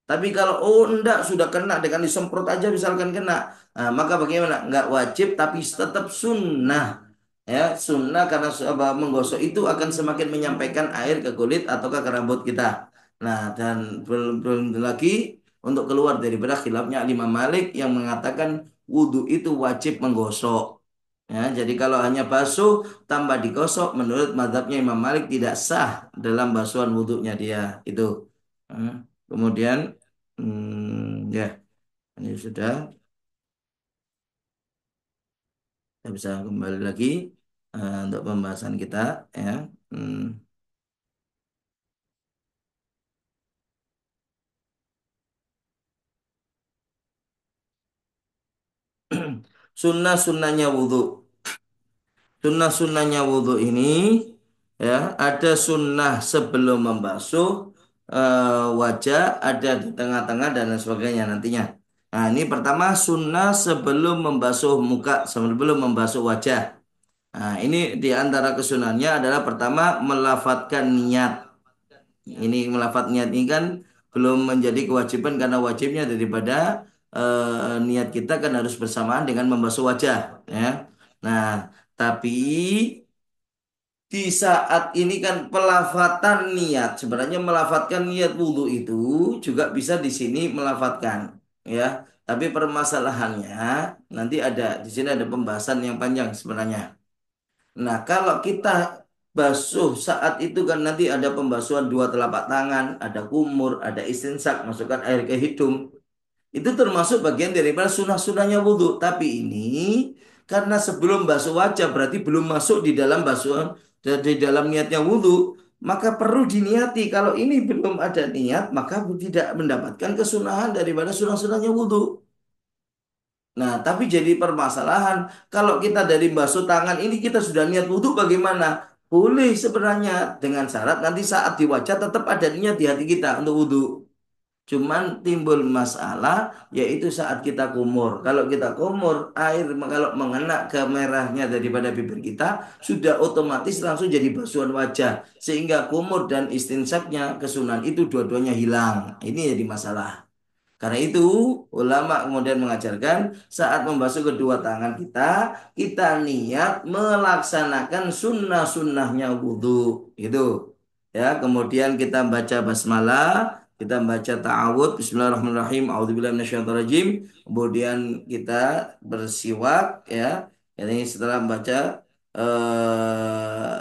Tapi kalau oh enggak sudah kena dengan disemprot aja misalkan kena, nah, maka bagaimana? Enggak wajib tapi tetap sunnah. Ya, sunnah karena menggosok itu akan semakin menyampaikan air ke kulit ataukah ke rambut kita. Nah, dan belum lagi untuk keluar daripada khilafnya Imam Malik yang mengatakan wudhu itu wajib menggosok. Ya, jadi kalau hanya basuh tambah digosok menurut mazhabnya Imam Malik tidak sah dalam basuhan wudhunya dia itu. Hmm. Kemudian ya ini sudah kita bisa kembali lagi untuk pembahasan kita ya. Hmm. Sunnah-sunnahnya wudhu. Sunnah-sunnahnya wudhu ini ya ada sunnah sebelum membasuh wajah, ada di tengah-tengah dan lain sebagainya nantinya. Nah ini pertama sunnah sebelum membasuh muka, sebelum membasuh wajah. Nah ini di antara kesunahnya adalah pertama melafatkan niat. Ini melafat niat ini kan belum menjadi kewajiban karena wajibnya daripada niat kita kan harus bersamaan dengan membasuh wajah ya. Nah, tapi di saat ini kan pelafatan niat, sebenarnya melafatkan niat wudhu itu juga bisa di sini melafatkan, ya. Tapi permasalahannya nanti ada di sini ada pembahasan yang panjang sebenarnya. Nah, kalau kita basuh saat itu kan nanti ada pembasuhan dua telapak tangan, ada kumur, ada istinsak, masukkan air ke hidung. Itu termasuk bagian daripada sunah-sunahnya wudhu. Tapi ini karena sebelum basuh wajah berarti belum masuk di dalam basuhan di dalam niatnya wudhu. Maka perlu diniati. Kalau ini belum ada niat, maka tidak mendapatkan kesunahan daripada sunah-sunahnya wudhu. Nah, tapi jadi permasalahan. Kalau kita dari basuh tangan ini kita sudah niat wudhu bagaimana? Boleh sebenarnya dengan syarat nanti saat di wajah tetap ada niat di hati kita untuk wudhu. Cuman timbul masalah yaitu saat kita kumur. Kalau kita kumur, air kalau mengena ke merahnya daripada bibir kita sudah otomatis langsung jadi basuhan wajah. Sehingga kumur dan istinsaknya kesunan itu dua-duanya hilang. Ini jadi masalah. Karena itu ulama kemudian mengajarkan saat membasuh kedua tangan kita, kita niat melaksanakan sunnah-sunnahnya wudhu. Gitu. Ya, kemudian kita baca basmalah, kita baca ta'awud, bismillahirrahmanirrahim, a'udzubillahi minasyaitonirrajim. Kemudian kita bersiwak ya. Jadi setelah membaca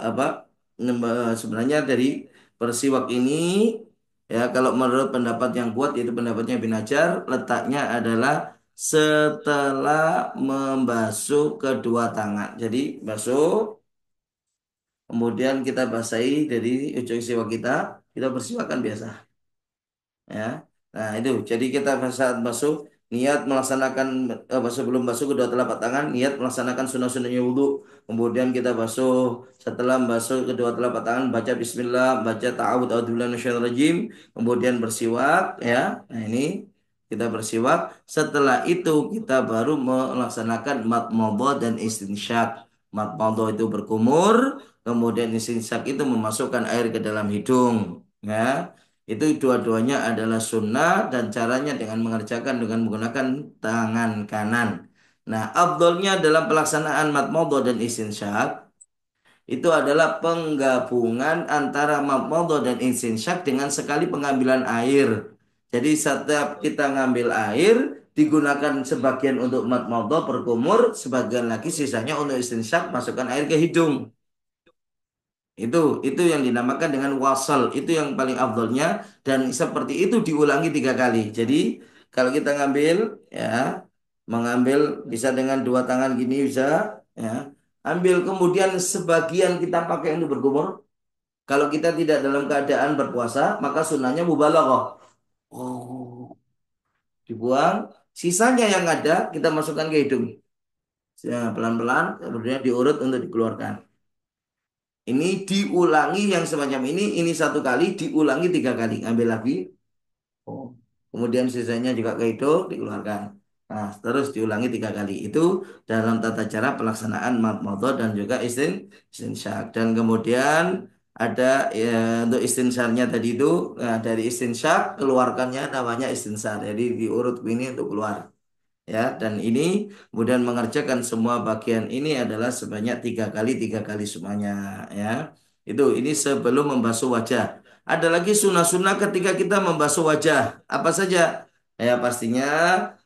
apa sebenarnya dari bersiwak ini ya kalau menurut pendapat yang kuat yaitu pendapatnya Ibnu Hajar letaknya adalah setelah membasuh kedua tangan. Jadi basuh kemudian kita basahi dari ujung siwak kita bersiwakan biasa. Ya. Nah, itu. Jadi kita saat basuh niat melaksanakan basuh belum basuh kedua telapak tangan, niat melaksanakan sunnah-sunnahnya wudhu. Kemudian kita basuh setelah basuh kedua telapak tangan baca bismillah, baca ta'awudz a'udzubillahi minasyaitonirrajim, kemudian bersiwak ya. Nah, ini kita bersiwak. Setelah itu kita baru melaksanakan madmadah dan istinsyak. Madmadah itu berkumur, kemudian istinsyak itu memasukkan air ke dalam hidung. Ya. Itu dua-duanya adalah sunnah dan caranya dengan mengerjakan dengan menggunakan tangan kanan. Nah, afdolnya dalam pelaksanaan madmadha dan istinsyak itu adalah penggabungan antara madmadah dan istinsyak dengan sekali pengambilan air. Jadi setiap kita ngambil air, digunakan sebagian untuk madmadah berkumur, sebagian lagi sisanya untuk istinsyak, masukkan air ke hidung. Itu yang dinamakan dengan wasal. Itu yang paling afdolnya dan seperti itu diulangi 3 kali. Jadi kalau kita ngambil ya, mengambil bisa dengan dua tangan gini bisa ya. Ambil kemudian sebagian kita pakai untuk berkumur. Kalau kita tidak dalam keadaan berpuasa, maka sunnahnya mubalaghah. Oh, dibuang. Sisanya yang ada kita masukkan ke hidung. Ya, pelan-pelan, kemudian diurut untuk dikeluarkan. Ini diulangi yang semacam ini 1 kali, diulangi 3 kali. Ambil lagi. Oh. Kemudian sisanya juga ke hidung, dikeluarkan. Nah, terus diulangi 3 kali. Itu dalam tata cara pelaksanaan madmadah dan juga istinsyak. Dan kemudian ada ya, untuk istinsarnya tadi itu, nah, dari istinsyak keluarkannya namanya istinsar. Jadi diurut ini untuk keluar. Ya, dan ini kemudian mengerjakan semua bagian ini adalah sebanyak 3 kali semuanya. Ya, ini sebelum membasuh wajah. Ada lagi sunnah-sunnah ketika kita membasuh wajah. Apa saja? Ya, pastinya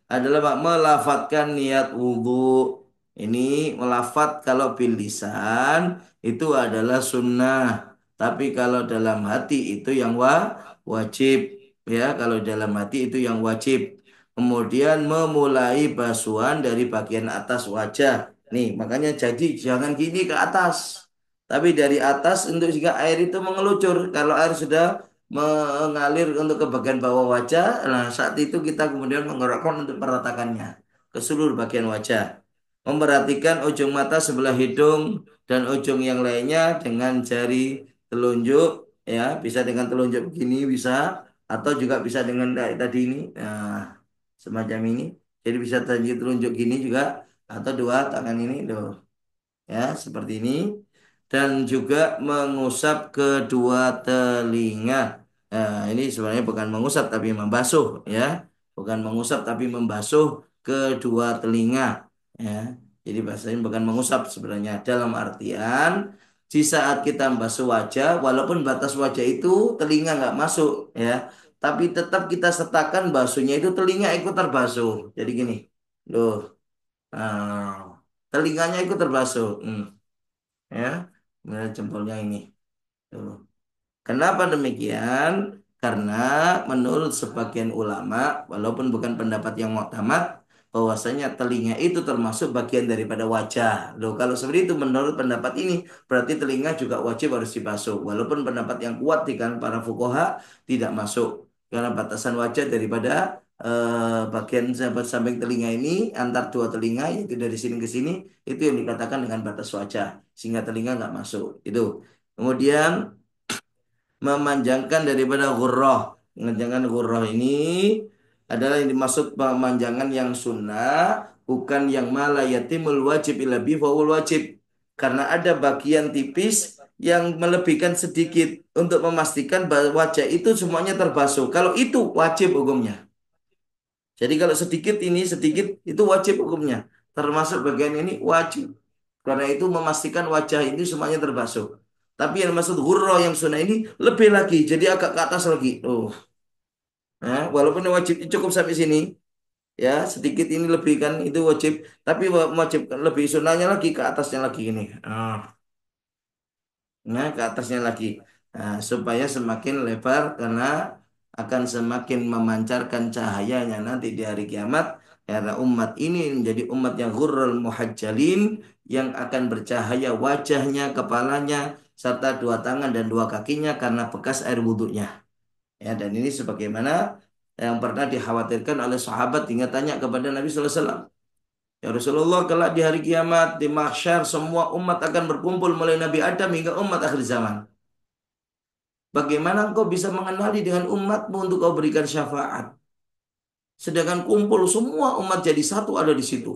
adalah melafatkan niat wudhu. Ini melafat kalau bil lisan itu adalah sunnah. Tapi kalau dalam hati itu yang wajib. Ya, kalau dalam hati itu yang wajib. Kemudian memulai basuhan dari bagian atas wajah. Nih, makanya jadi jangan gini ke atas. Tapi dari atas untuk jika air itu mengelucur. Kalau air sudah mengalir untuk ke bagian bawah wajah, nah saat itu kita kemudian mengerokkan untuk meratakannya ke seluruh bagian wajah. Memperhatikan ujung mata sebelah hidung dan ujung yang lainnya dengan jari telunjuk, ya, bisa dengan telunjuk begini bisa, atau juga bisa dengan tadi ini. Nah, semacam ini. Jadi bisa telunjuk gini juga atau dua tangan ini loh. Ya, seperti ini. Dan juga mengusap kedua telinga. Nah, ini sebenarnya bukan mengusap tapi membasuh ya. Bukan mengusap tapi membasuh kedua telinga ya. Jadi bahasanya bukan mengusap sebenarnya dalam artian di saat kita membasuh wajah, walaupun batas wajah itu telinga nggak masuk ya, tapi tetap kita sertakan basuhnya itu telinga ikut terbasuh. Jadi gini, loh, telinganya ikut terbasuh, ya, kemudian jempolnya ini. Tuh. Kenapa demikian? Karena menurut sebagian ulama, walaupun bukan pendapat yang muktamad, bahwasanya telinga itu termasuk bagian daripada wajah. Loh, kalau seperti itu menurut pendapat ini, berarti telinga juga wajib harus dibasuh. Walaupun pendapat yang kuat di kalangan para fuqaha tidak masuk. Karena batasan wajah daripada bagian samping telinga ini, antar dua telinga, yaitu dari sini ke sini, itu yang dikatakan dengan batas wajah. Sehingga telinga nggak masuk. Itu. Kemudian memanjangkan daripada ghurrah. Memanjangkan ghurrah ini adalah yang dimaksud pemanjangan yang sunnah, bukan yang mala yatimul wajib illa bi fawul wajib. Karena ada bagian tipis yang melebihkan sedikit untuk memastikan bahwa wajah itu semuanya terbasuh. Kalau itu wajib hukumnya. Jadi kalau sedikit ini sedikit itu wajib hukumnya. Termasuk bagian ini wajib. Karena itu memastikan wajah ini semuanya terbasuh. Tapi yang maksud hurra yang sunnah ini lebih lagi. Jadi agak ke atas lagi. Oh, nah, walaupun wajib cukup sampai sini. Ya, sedikit ini lebih kan itu wajib. Tapi wajib lebih sunnahnya lagi ke atasnya lagi ini. Nah, ke atasnya lagi. Nah, supaya semakin lebar karena akan semakin memancarkan cahayanya nanti di hari kiamat. Karena umat ini menjadi umat yang ghurrul muhajjalin yang akan bercahaya wajahnya, kepalanya, serta dua tangan dan dua kakinya karena bekas air wudhunya. Ya, dan ini sebagaimana yang pernah dikhawatirkan oleh sahabat hingga tanya kepada Nabi Sallallahu Alaihi Wasallam. Ya Rasulullah, kelak di hari kiamat, di mahsyar, semua umat akan berkumpul mulai Nabi Adam hingga umat akhir zaman. Bagaimana engkau bisa mengenali dengan umatmu untuk kau berikan syafaat? Sedangkan kumpul semua umat jadi satu ada di situ.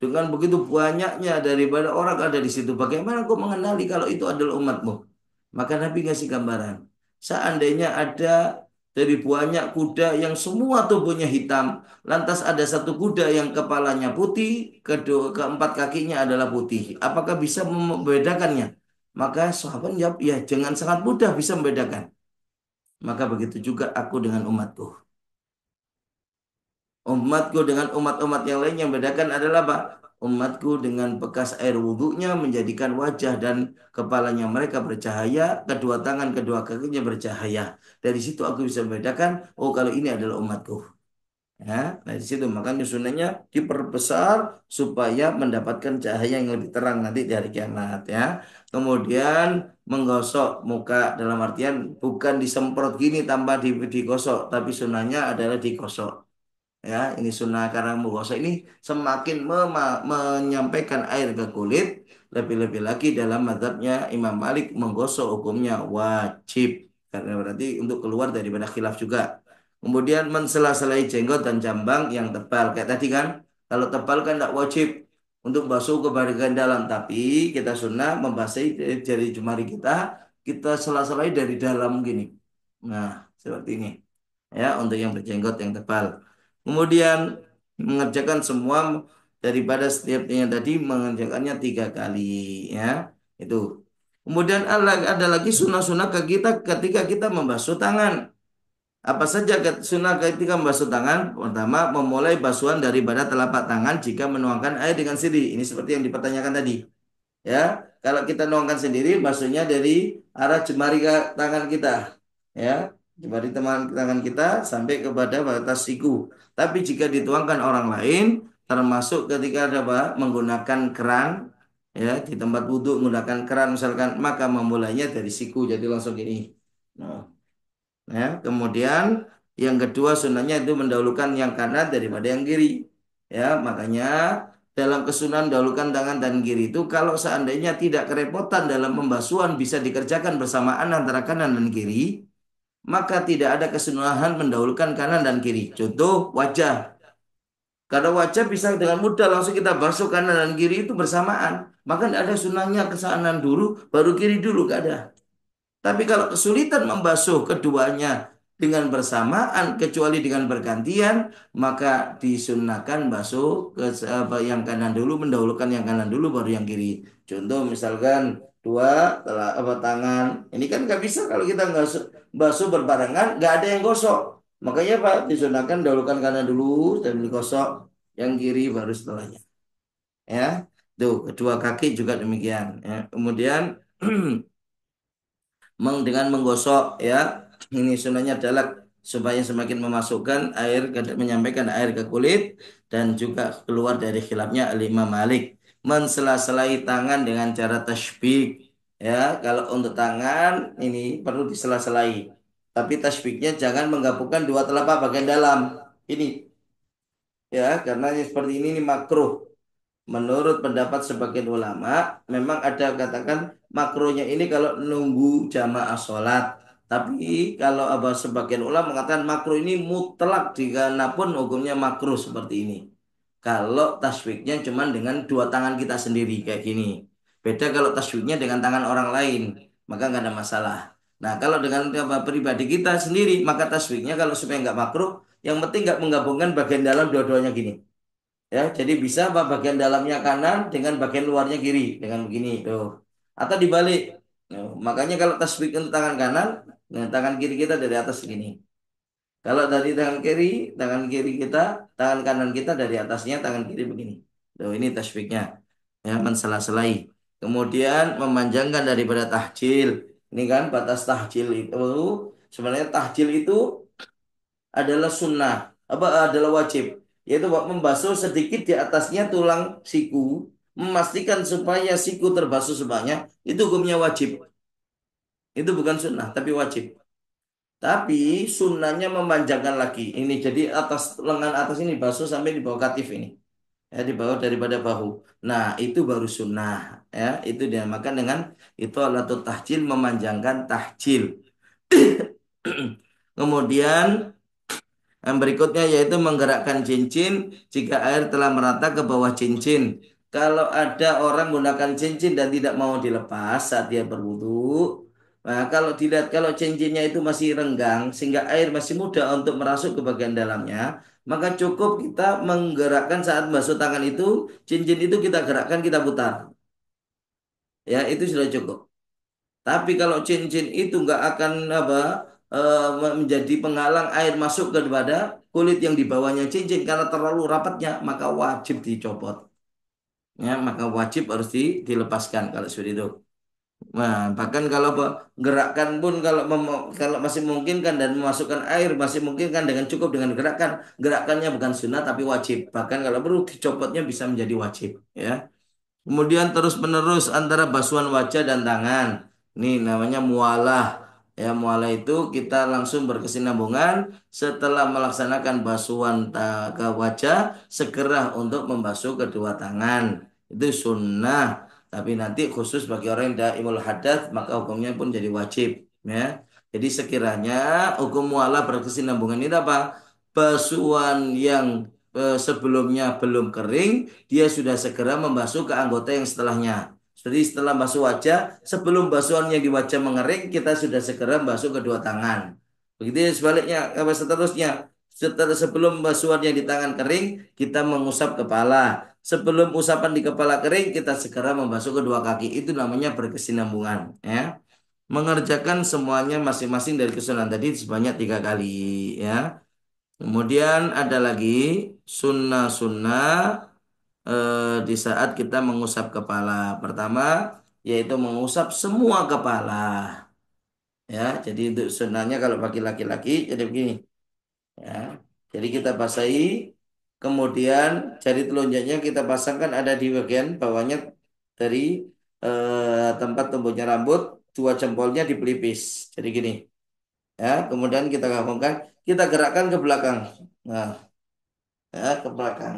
Dengan begitu banyaknya daripada orang ada di situ. Bagaimana engkau mengenali kalau itu adalah umatmu? Maka Nabi ngasih gambaran. Seandainya ada dari banyak kuda yang semua tubuhnya hitam, lantas ada satu kuda yang kepalanya putih, keempat kakinya adalah putih. Apakah bisa membedakannya? Maka sahabat jawab, ya jangan sangat mudah bisa membedakan. Maka begitu juga aku dengan umatku. Umatku dengan umat-umat yang lain yang bedakan adalah apa? Umatku dengan bekas air wudhunya menjadikan wajah dan kepalanya mereka bercahaya, kedua tangan, kedua kakinya bercahaya. Dari situ aku bisa membedakan, oh kalau ini adalah umatku. Ya, nah di situ makanya sunnahnya diperbesar supaya mendapatkan cahaya yang lebih terang nanti di hari kiamat ya. Kemudian menggosok muka dalam artian bukan disemprot gini tanpa digosok, tapi sunnahnya adalah digosok. Ya, ini sunnah karena menggosok ini semakin menyampaikan air ke kulit, lebih-lebih lagi dalam mazhabnya Imam Malik menggosok hukumnya wajib karena berarti untuk keluar daripada khilaf juga. Kemudian mensela-selai jenggot dan jambang yang tebal kayak tadi kan, kalau tebal kan tidak wajib untuk basuh ke bagian dalam, tapi kita sunnah membasahi jari jemari kita sela-selai dari dalam gini. Nah, seperti ini ya untuk yang berjenggot yang tebal. Kemudian mengerjakan semua daripada setiapnya tadi mengerjakannya 3 kali ya itu. Kemudian ada lagi sunnah-sunnah ke kita ketika kita membasuh tangan. Apa saja sunnah ketika membasuh tangan? Pertama, memulai basuhan daripada telapak tangan jika menuangkan air dengan sendiri. Ini seperti yang dipertanyakan tadi. Ya, kalau kita nuangkan sendiri, maksudnya dari arah jemari ke tangan kita, ya, jemari tangan kita sampai kepada batas siku. Tapi jika dituangkan orang lain, termasuk ketika ada apa, menggunakan keran, ya, di tempat wudhu menggunakan keran misalkan, maka memulainya dari siku, jadi langsung gini. Nah, ya, kemudian yang kedua sunnahnya itu mendahulukan yang kanan daripada yang kiri. Ya, makanya dalam kesunahan dahulukan tangan dan kiri itu kalau seandainya tidak kerepotan dalam pembasuhan bisa dikerjakan bersamaan antara kanan dan kiri, maka tidak ada kesunahan mendahulukan kanan dan kiri. Contoh wajah. Karena wajah bisa dengan mudah langsung kita basuh kanan dan kiri itu bersamaan. Maka tidak ada sunahnya ke kanan dulu, baru kiri dulu, gak ada. Tapi kalau kesulitan membasuh keduanya dengan bersamaan kecuali dengan bergantian, maka disunahkan basuh yang kanan dulu, mendahulukan yang kanan dulu baru yang kiri. Contoh misalkan dua tangan. Ini kan nggak bisa kalau kita nggak basuh berbarengan, nggak ada yang gosok. Makanya Pak disunahkan dahulukan kanan dulu dan digosok yang kiri baru setelahnya. Ya, tuh kedua kaki juga demikian. Ya. Kemudian dengan menggosok ya ini sunahnya adalah supaya semakin memasukkan air menyampaikan air ke kulit dan juga keluar dari khilafnya Imam Malik mensela-selai tangan dengan cara tasbih ya kalau untuk tangan ini perlu disela-selai tapi tasbihnya jangan menggabungkan dua telapak bagian dalam ini ya karena seperti ini makruh. Menurut pendapat sebagian ulama, memang ada katakan makronya ini kalau nunggu jamaah sholat. Tapi kalau sebagian ulama mengatakan makro ini mutlak dimanapun hukumnya makruh seperti ini. Kalau tasbihnya cuma dengan dua tangan kita sendiri kayak gini. Beda kalau tasbihnya dengan tangan orang lain, maka nggak ada masalah. Nah kalau dengan pribadi kita sendiri, maka tasbihnya kalau supaya nggak makruh, yang penting nggak menggabungkan bagian dalam dua-duanya gini. Ya, jadi bisa apa bagian dalamnya kanan dengan bagian luarnya kiri dengan begini tuh. Atau dibalik. Nah, makanya kalau tasbih untuk tangan kanan, nah, tangan kiri kita dari atas segini. Kalau dari tangan kiri kita, tangan kanan kita dari atasnya, tangan kiri begini. Tuh, ini tasbihnya. Ya, mensela-selai. Kemudian memanjangkan daripada tahjil. Ini kan batas tahjil itu sebenarnya tahjil itu adalah sunnah, adalah wajib, yaitu membasuh sedikit di atasnya tulang siku, memastikan supaya siku terbasuh semuanya, itu hukumnya wajib. Itu bukan sunnah, tapi wajib. Tapi sunnahnya memanjangkan lagi. Ini jadi atas lengan atas ini basuh sampai di bawah katif ini. Ya, di bawah daripada bahu. Nah, itu baru sunnah. Ya, itu dinamakan dengan itu alatut tahjil memanjangkan tahjil. Kemudian yang berikutnya yaitu menggerakkan cincin jika air telah merata ke bawah cincin. Kalau ada orang menggunakan cincin dan tidak mau dilepas saat dia berwudu, nah kalau dilihat kalau cincinnya itu masih renggang sehingga air masih mudah untuk merasuk ke bagian dalamnya, maka cukup kita menggerakkan saat basuh tangan itu, cincin itu kita gerakkan, kita putar. Ya, itu sudah cukup. Tapi kalau cincin itu nggak akan apa menjadi penghalang air masuk kepada kulit yang di bawahnya cincin karena terlalu rapatnya, maka wajib dicopot. Ya, maka wajib harus dilepaskan kalau seperti itu. Nah, bahkan kalau gerakan pun kalau masih mungkin kan dan memasukkan air masih mungkin kan dengan cukup dengan gerakan. Gerakannya bukan sunnah tapi wajib. Bahkan kalau perlu dicopotnya bisa menjadi wajib. Ya. Kemudian terus-menerus antara basuhan wajah dan tangan. Ini namanya mualah. Ya, mualah itu kita langsung berkesinambungan setelah melaksanakan basuhan ke wajah, segera untuk membasuh kedua tangan. Itu sunnah. Tapi nanti khusus bagi orang yang daimul hadas, maka hukumnya pun jadi wajib. Ya. Jadi sekiranya hukum mualah berkesinambungan ini apa? Basuhan yang sebelumnya belum kering, dia sudah segera membasuh ke anggota yang setelahnya. Jadi setelah basuh wajah, sebelum basuhan yang di wajah mengering, kita sudah segera basuh kedua tangan. Begitu sebaliknya, apa seterusnya. Setelah sebelum basuhan yang di tangan kering, kita mengusap kepala. Sebelum usapan di kepala kering, kita segera membasuh kedua kaki. Itu namanya berkesinambungan. Ya. Mengerjakan semuanya masing-masing dari kesunahan tadi sebanyak 3 kali. Ya. Kemudian ada lagi sunnah-sunnah di saat kita mengusap kepala. Pertama, yaitu mengusap semua kepala. Ya, jadi untuk sunnahnya kalau bagi laki-laki, jadi begini. Ya, jadi kita basahi, kemudian jari telunjuknya kita pasangkan ada di bagian bawahnya dari tempat tumbuhnya rambut, dua jempolnya di pelipis. Jadi gini. Ya, kemudian kita gabungkan, kita gerakkan ke belakang. Nah, ya, ke belakang.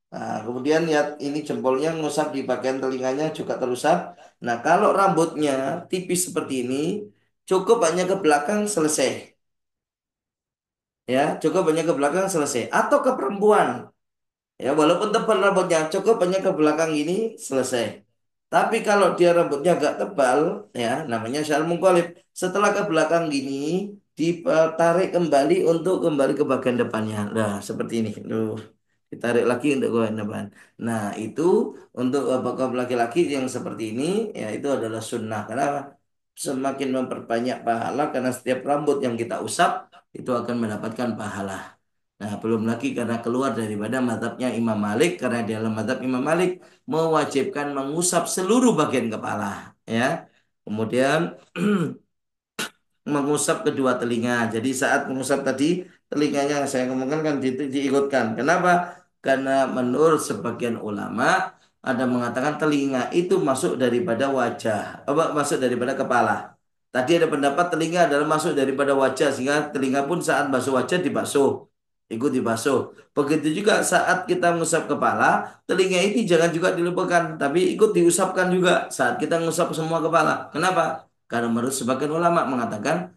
Nah, kemudian lihat ini jempolnya ngusap di bagian telinganya juga terusap. Nah, kalau rambutnya tipis seperti ini, cukup hanya ke belakang selesai. Ya, cukup hanya ke belakang selesai. Atau ke perempuan. Ya, walaupun tebal rambutnya, cukup hanya ke belakang ini selesai. Tapi kalau dia rambutnya agak tebal, ya namanya syal mungkolib. Setelah ke belakang gini, ditarik kembali untuk kembali ke bagian depannya. Nah, seperti ini. Duh, ditarik lagi untuk ke bagian depan. Nah, itu untuk kaum laki-laki yang seperti ini, ya itu adalah sunnah. Kenapa? Semakin memperbanyak pahala karena setiap rambut yang kita usap itu akan mendapatkan pahala. Nah, belum lagi karena keluar daripada mazhabnya Imam Malik, karena di dalam mazhab Imam Malik mewajibkan mengusap seluruh bagian kepala, ya. Kemudian mengusap kedua telinga. Jadi saat mengusap tadi telinganya saya ngomongkan kan diikutkan. Kenapa? Karena menurut sebagian ulama ada mengatakan telinga itu masuk daripada wajah, apa masuk daripada kepala. Tadi ada pendapat telinga adalah masuk daripada wajah sehingga telinga pun saat basuh wajah dibasuh, ikut dibasuh. Begitu juga saat kita mengusap kepala, telinga ini jangan juga dilupakan, tapi ikut diusapkan juga saat kita mengusap semua kepala. Kenapa? Karena menurut sebagian ulama mengatakan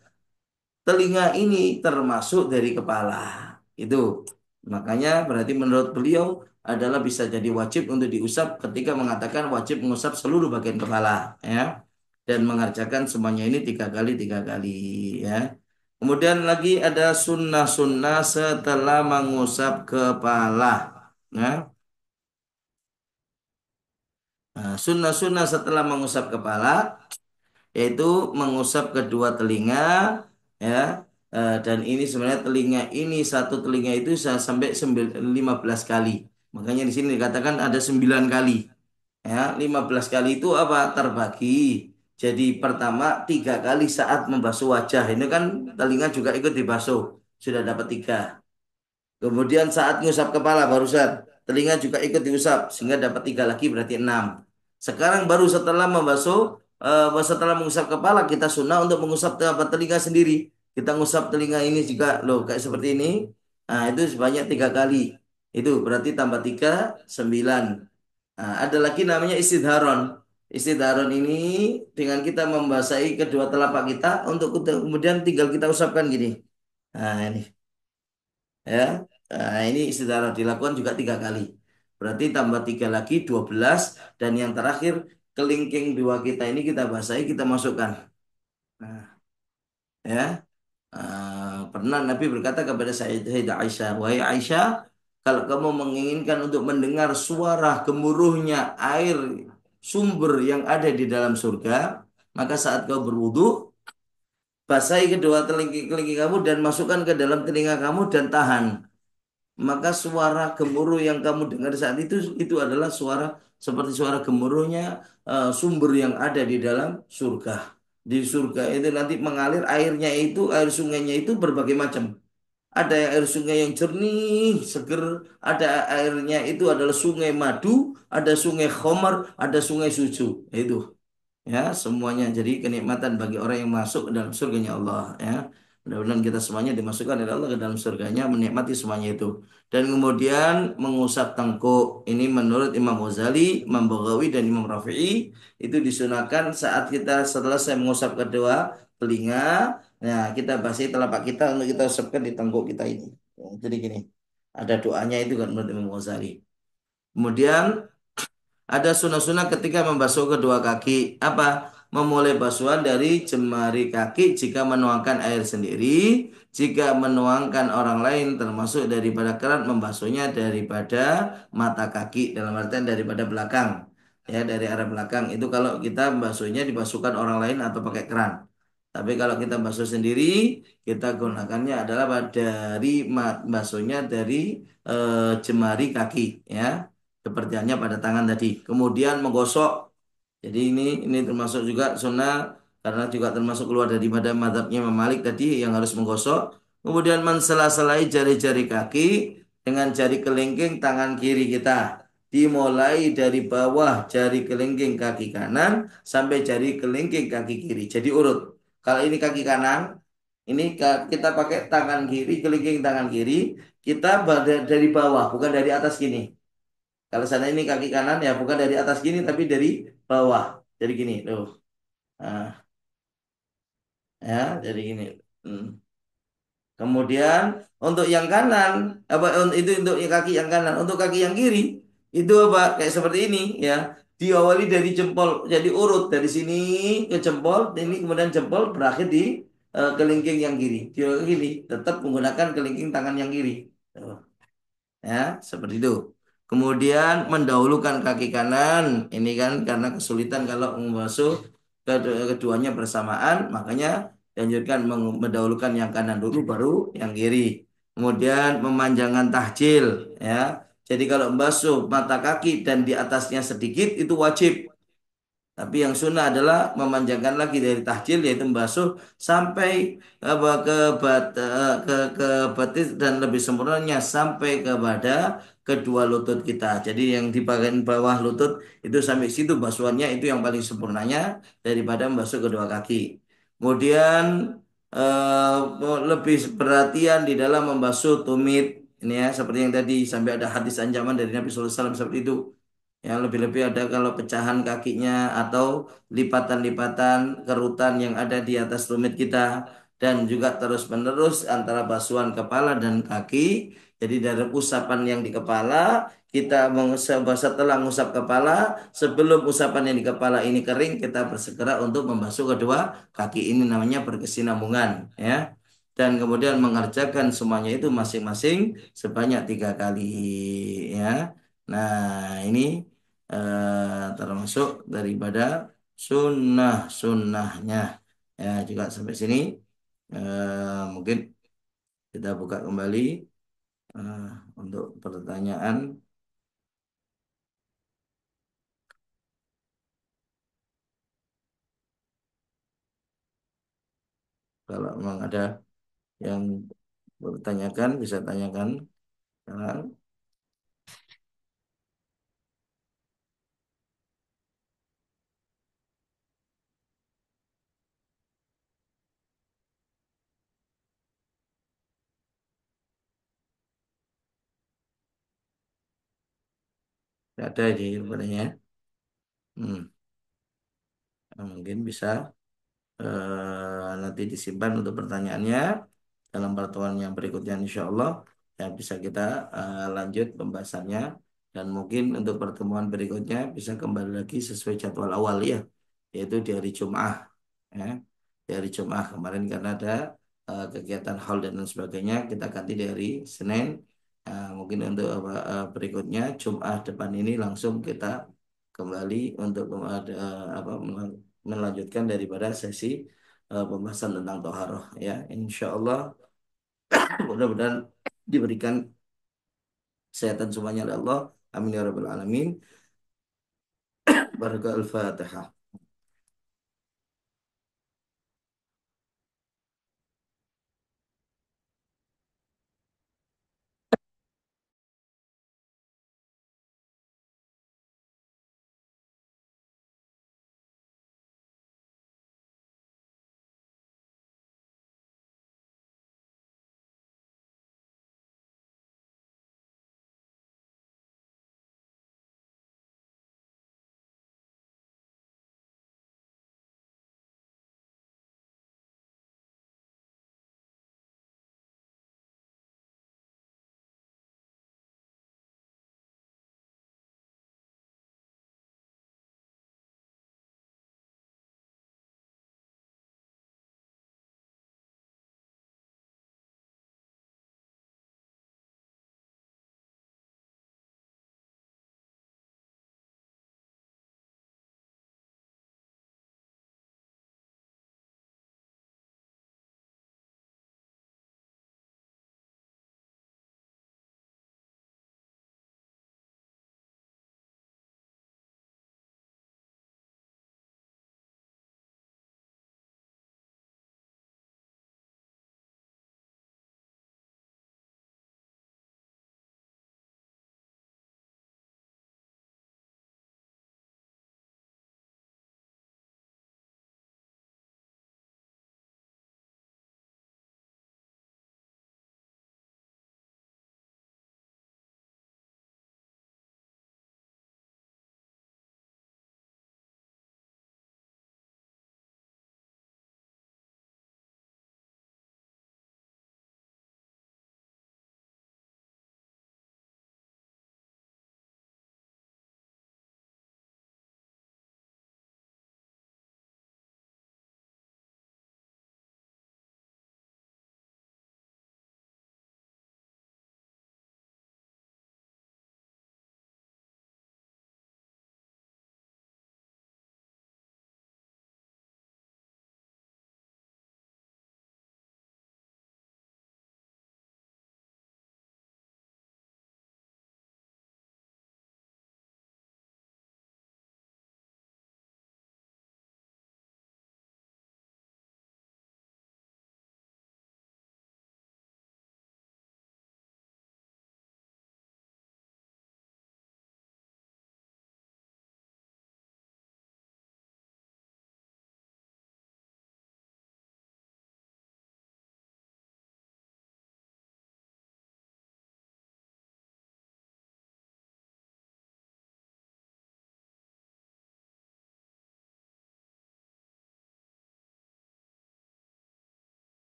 telinga ini termasuk dari kepala. Itu. Makanya berarti menurut beliau adalah bisa jadi wajib untuk diusap ketika mengatakan wajib mengusap seluruh bagian kepala, ya. Dan mengerjakan semuanya ini 3 kali 3 kali, ya. Kemudian lagi ada sunnah-sunnah setelah mengusap kepala. Nah, sunnah-sunnah setelah mengusap kepala yaitu mengusap kedua telinga, ya. Dan ini sebenarnya telinga ini satu telinga itu bisa sampai 15 kali. Makanya di sini dikatakan ada 9 kali, ya. 15 kali itu apa terbagi, jadi pertama 3 kali saat membasuh wajah ini kan telinga juga ikut dibasuh, sudah dapat 3. Kemudian saat ngusap kepala barusan, telinga juga ikut diusap sehingga dapat 3 lagi berarti 6. Sekarang baru setelah setelah mengusap kepala kita sunnah untuk mengusap telinga sendiri. Kita ngusap telinga ini juga loh kayak seperti ini. Nah itu sebanyak 3 kali. Itu berarti tambah 3, 9. Nah, ada lagi namanya istidharon. Istidharon ini dengan kita membasahi kedua telapak kita untuk kemudian tinggal kita usapkan gini. Nah ini. Ya, nah, ini istilah dilakukan juga 3 kali. Berarti tambah 3 lagi 12 dan yang terakhir kelingking dua kita ini kita basahi kita masukkan. Nah, ya, pernah Nabi berkata kepada Sayyidah Aisyah, wahai Aisyah, kalau kamu menginginkan untuk mendengar suara gemuruhnya air sumber yang ada di dalam surga, Maka saat kau berwudu, basahi kedua kelingking kamu dan masukkan ke dalam telinga kamu dan tahan. Maka suara gemuruh yang kamu dengar saat itu adalah suara seperti suara gemuruhnya sumber yang ada di dalam surga. Di surga itu nanti mengalir airnya itu, air sungainya itu berbagai macam. Ada yang air sungai yang jernih, seger, ada airnya itu adalah sungai madu, ada sungai khamar, ada sungai susu. Itu ya semuanya jadi kenikmatan bagi orang yang masuk ke dalam surganya Allah ya. Mudah-mudahan kita semuanya dimasukkan oleh Allah ke dalam surganya menikmati semuanya itu. Dan kemudian mengusap tengkuk ini menurut Imam Ghazali, Imam Baghawi dan Imam Rafi'i itu disunahkan saat kita setelah saya mengusap kedua telinga. Nah, kita basahi telapak kita untuk kita usapkan di tengkuk kita ini. Ya, jadi gini, ada doanya itu kan menurut Imam Ghazali. Kemudian ada sunnah-sunnah ketika membasuh kedua kaki. Apa? Memulai basuhan dari jemari kaki jika menuangkan air sendiri. Jika menuangkan orang lain termasuk daripada keran membasuhnya daripada mata kaki. Dalam artian daripada belakang. Ya, dari arah belakang. Itu kalau kita membasuhnya dibasuhkan orang lain atau pakai keran. Tapi kalau kita basuh sendiri, kita gunakannya adalah dari basuhnya dari jemari kaki. Ya seperti hanya pada tangan tadi. Kemudian menggosok. Jadi ini termasuk juga sunnah karena juga termasuk keluar daripada madhabnya Imam Malik tadi yang harus menggosok. Kemudian mensela-selai jari-jari kaki dengan jari kelingking tangan kiri kita. Dimulai dari bawah jari kelingking kaki kanan sampai jari kelingking kaki kiri. Jadi urut. Kalau ini kaki kanan, ini kita pakai tangan kiri, kelingking tangan kiri, kita dari bawah, bukan dari atas gini. Kalau sana ini kaki kanan ya bukan dari atas gini tapi dari bawah. Jadi gini tuh. Nah, ya, jadi gini. Hmm. Kemudian untuk yang kanan apa itu untuk kaki yang kanan, untuk kaki yang kiri itu apa kayak seperti ini ya. Diawali dari jempol, jadi urut dari sini ke jempol, ini kemudian jempol berakhir di kelingking yang kiri. Dia gini, tetap menggunakan kelingking tangan yang kiri. Tuh. Ya, seperti itu. Kemudian mendahulukan kaki kanan, ini kan karena kesulitan kalau membasuh keduanya bersamaan, makanya dianjurkan mendahulukan yang kanan dulu baru yang kiri. Kemudian memanjangkan tahjil, ya. Jadi kalau membasuh mata kaki dan di atasnya sedikit itu wajib. Tapi yang sunnah adalah memanjangkan lagi dari tahjil yaitu membasuh sampai apa ke batis dan lebih sempurnanya sampai kepada kedua lutut kita. Jadi yang di bagian bawah lutut itu sampai situ basuhannya itu yang paling sempurnanya daripada membasuh kedua kaki. Kemudian lebih perhatian di dalam membasuh tumit ini ya seperti yang tadi sampai ada hadis ancaman dari Nabi Sallallahu Alaihi Wasallam seperti itu. Yang lebih-lebih ada kalau pecahan kakinya atau lipatan-lipatan kerutan yang ada di atas tumit kita dan juga terus-menerus antara basuhan kepala dan kaki. Jadi dari usapan yang di kepala kita setelah mengusap kepala sebelum usapan yang di kepala ini kering kita bersegera untuk membasuh kedua kaki ini namanya berkesinambungan ya. Dan kemudian mengerjakan semuanya itu masing-masing sebanyak 3 kali ya. Nah, ini termasuk daripada sunnah-sunnahnya. Ya, juga sampai sini mungkin kita buka kembali eh, untuk pertanyaan. Kalau memang ada yang bertanyakan, bisa tanyakan. Sekarang tidak ada di rupanya. Hmm, mungkin bisa nanti disimpan untuk pertanyaannya dalam pertemuan yang berikutnya insya Allah ya bisa kita lanjut pembahasannya dan mungkin untuk pertemuan berikutnya bisa kembali lagi sesuai jadwal awal ya yaitu di hari Jumat ya di hari Jumat kemarin karena ada kegiatan haul dan lain sebagainya kita ganti dari Senin. Mungkin untuk berikutnya Jumat depan ini langsung kita kembali untuk apa melanjutkan daripada sesi pembahasan tentang toharoh ya. Insya Allah mudah-mudahan diberikan kesehatan semuanya oleh Allah. Amin ya rabbal alamin. Barakal Fatihah.